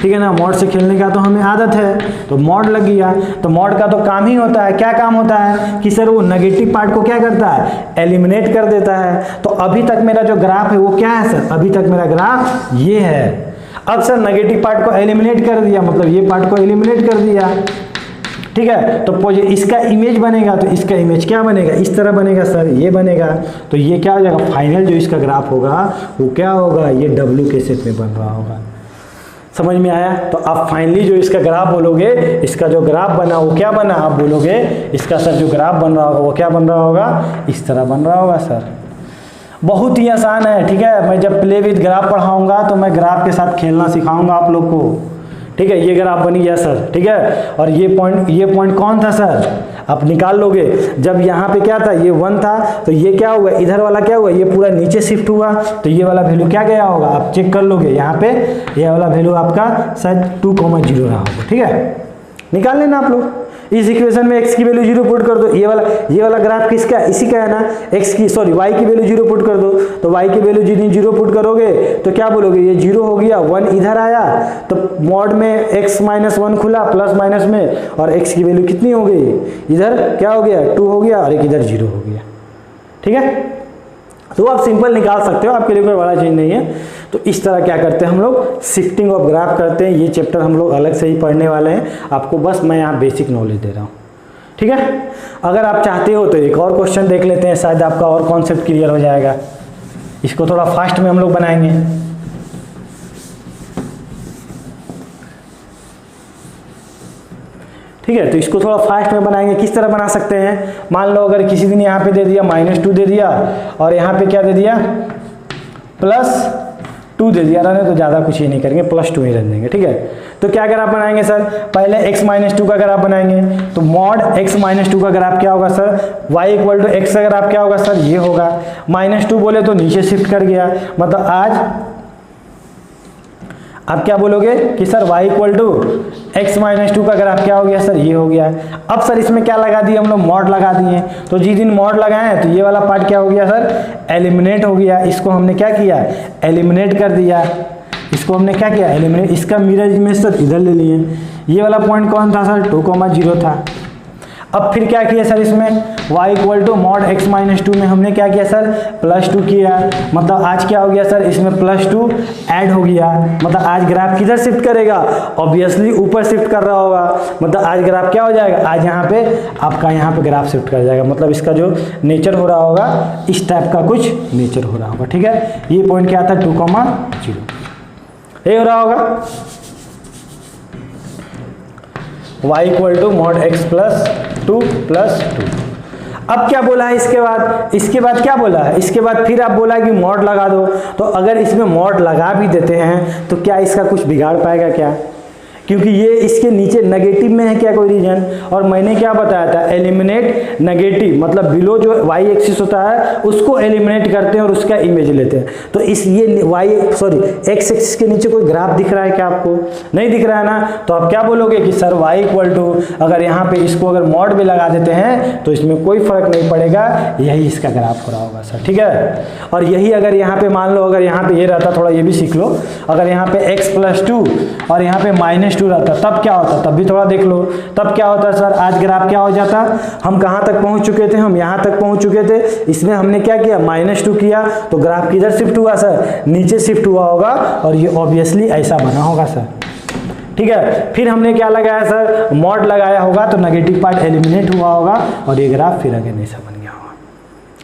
ठीक है ना, मोड से खेलने का तो हमें आदत है, तो मोड लग गया। तो मोड का तो काम ही होता है, क्या काम होता है कि सर वो नेगेटिव पार्ट को क्या करता है, एलिमिनेट कर देता है। तो अभी तक मेरा जो ग्राफ है वो क्या है सर, अभी तक मेरा ग्राफ ये है। अब सर नेगेटिव पार्ट को एलिमिनेट कर दिया, मतलब ये पार्ट को एलिमिनेट कर दिया, ठीक है, तो इसका इमेज बनेगा, तो इसका इमेज क्या बनेगा, इस तरह बनेगा सर, ये बनेगा, तो ये क्या हो जाएगा, फाइनल जो इसका ग्राफ होगा वो क्या होगा, ये W के शेप में बन रहा होगा। समझ में आया, तो आप फाइनली जो इसका ग्राफ बोलोगे, इसका जो ग्राफ बना वो क्या बना, आप बोलोगे इसका सर जो ग्राफ बन रहा होगा वो क्या बन रहा होगा, इस तरह बन रहा होगा सर। बहुत ही आसान है, ठीक है, मैं जब प्ले विद ग्राफ पढ़ाऊंगा तो मैं ग्राफ के साथ खेलना सिखाऊंगा आप लोग को, ठीक है। ये ग्राफ बन गया सर, ठीक है, और ये पॉइंट कौन था सर, आप निकाल लोगे, जब यहाँ पे क्या था, ये 1 था, तो ये क्या हुआ, इधर वाला क्या हुआ, ये पूरा नीचे शिफ्ट हुआ, तो ये वाला वैल्यू क्या गया होगा, आप चेक कर लोगे, यहाँ पे ये वाला वैल्यू आपका शायद 2,0 रहा होगा, ठीक है, निकाल लेना आप लोग। इस इक्वेशन में x की वैल्यू 0 पुट कर दो, ये वाला ग्राफ किसका, इसी का है ना, y की वैल्यू 0 पुट कर दो, तो y की वैल्यू जितनी 0 पुट करोगे तो क्या बोलोगे, ये 0 हो गया, 1 इधर आया, तो मॉड में x -1 खुला प्लस माइनस में, और x की वैल्यू कितनी हो गई, इधर क्या हो गया, 2 हो गया, और एक इधर 0 हो गया, ठीक है। तो आप सिंपल निकाल सकते हो, आपके लिए कोई बड़ा चीज नहीं है। तो इस तरह क्या करते हैं हम लोग, शिफ्टिंग ऑफ ग्राफ करते हैं। ये चैप्टर हम लोग अलग से ही पढ़ने वाले हैं, आपको बस मैं यहाँ बेसिक नॉलेज दे रहा हूँ, ठीक है। अगर आप चाहते हो तो एक और क्वेश्चन देख लेते हैं, शायद आपका और कॉन्सेप्ट क्लियर हो जाएगा। इसको थोड़ा फास्ट में हम लोग बनाएंगे। ठीक है, तो इसको थोड़ा फास्ट में बनाएंगे। किस तरह बना सकते हैं, मान लो अगर किसी दिन यहाँ पे दे दिया -2 दे दिया और यहाँ पे क्या दे दिया +2 दे दिया, रहने तो ज़्यादा कुछ ही नहीं करेंगे, +2 ही रख देंगे। ठीक है, तो क्या ग्राफ बनाएंगे सर, पहले x - 2 का ग्राफ बनाएंगे, तो मॉड x - 2 का ग्राफ क्या होगा सर, y = x का ग्राफ क्या होगा सर, ये होगा। -2 बोले तो नीचे शिफ्ट कर गया, मतलब आज आप क्या बोलोगे कि सर y = x - 2 का ग्राफ क्या हो गया सर, ये हो गया। अब सर इसमें क्या लगा दिए हम लोग, मॉड लगा दिए, तो जिस दिन मॉड लगाए तो ये वाला पार्ट क्या हो गया सर, एलिमिनेट हो गया। इसको हमने क्या किया, एलिमिनेट कर दिया, इसको हमने क्या किया, एलिमिनेट। इसका मिरर इमेज सर इधर ले लिए, ये वाला पॉइंट कौन था सर, 2,0 था। अब फिर क्या किया सर, इसमें y = mod x - 2 में हमने क्या किया सर, +2 किया, मतलब आज क्या हो गया सर, इसमें +2 ऐड हो गया, मतलब आज ग्राफ किधर शिफ्ट करेगा, ऑब्वियसली ऊपर शिफ्ट कर रहा होगा, मतलब आज ग्राफ क्या हो जाएगा, आज यहाँ पे आपका यहाँ पे ग्राफ शिफ्ट कर जाएगा, मतलब इसका जो नेचर हो रहा होगा इस टाइप का कुछ नेचर हो रहा होगा। ठीक है, ये पॉइंट क्या था, 2,0, ये हो रहा होगा y = mod x + 2 + 2। अब क्या बोला है इसके बाद क्या बोला है, इसके बाद फिर आप बोला कि मॉड लगा दो, तो अगर इसमें मॉड लगा भी देते हैं तो क्या इसका कुछ बिगाड़ पाएगा क्या, क्योंकि ये इसके नीचे नेगेटिव में है क्या कोई रीजन, और मैंने क्या बताया था, एलिमिनेट नेगेटिव, मतलब बिलो जो वाई एक्सिस होता है उसको एलिमिनेट करते हैं और उसका इमेज लेते हैं। तो इस ये एक्स एक्सिस के नीचे कोई ग्राफ दिख रहा है क्या आपको, नहीं दिख रहा है ना, तो आप क्या बोलोगे कि सर y = अगर यहाँ पे इसको अगर मॉड में लगा देते हैं तो इसमें कोई फर्क नहीं पड़ेगा, यही इसका ग्राफ हो रहा होगा सर। ठीक है, और यही अगर यहाँ पे मान लो अगर यहाँ पे ये रहता, थोड़ा ये भी सीख लो, अगर यहाँ पे x + 2 और यहाँ पे -2 रहता तब क्या होता, तब भी थोड़ा देख लो, तब क्या होता सर, आज ग्राफ क्या हो जाता, हम कहाँ तक पहुँच चुके थे, हम यहाँ तक पहुँच चुके थे, इसमें हमने क्या किया, -2 किया, तो ग्राफ किधर शिफ्ट हुआ सर, नीचे शिफ्ट हुआ होगा, और ये ऑब्वियसली ऐसा बना होगा सर। ठीक है, फिर हमने क्या लगाया सर, मॉड लगाया होगा, तो नेगेटिव पार्ट एलिमिनेट हुआ होगा और ये ग्राफ फिर अगेन ऐसा बन गया होगा।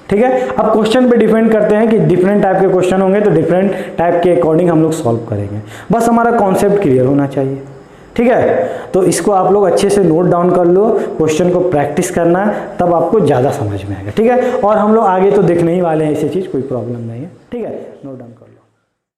ठीक है, अब क्वेश्चन पे डिपेंड करते हैं कि डिफरेंट टाइप के क्वेश्चन होंगे तो डिफरेंट टाइप के अकॉर्डिंग हम लोग सॉल्व करेंगे, बस हमारा कॉन्सेप्ट क्लियर होना चाहिए। ठीक है, तो इसको आप लोग अच्छे से नोट डाउन कर लो, क्वेश्चन को प्रैक्टिस करना, तब आपको ज़्यादा समझ में आएगा। ठीक है, और हम लोग आगे तो देखने ही वाले हैं ऐसी चीज़, कोई प्रॉब्लम नहीं है। ठीक है, नोट डाउन कर लो।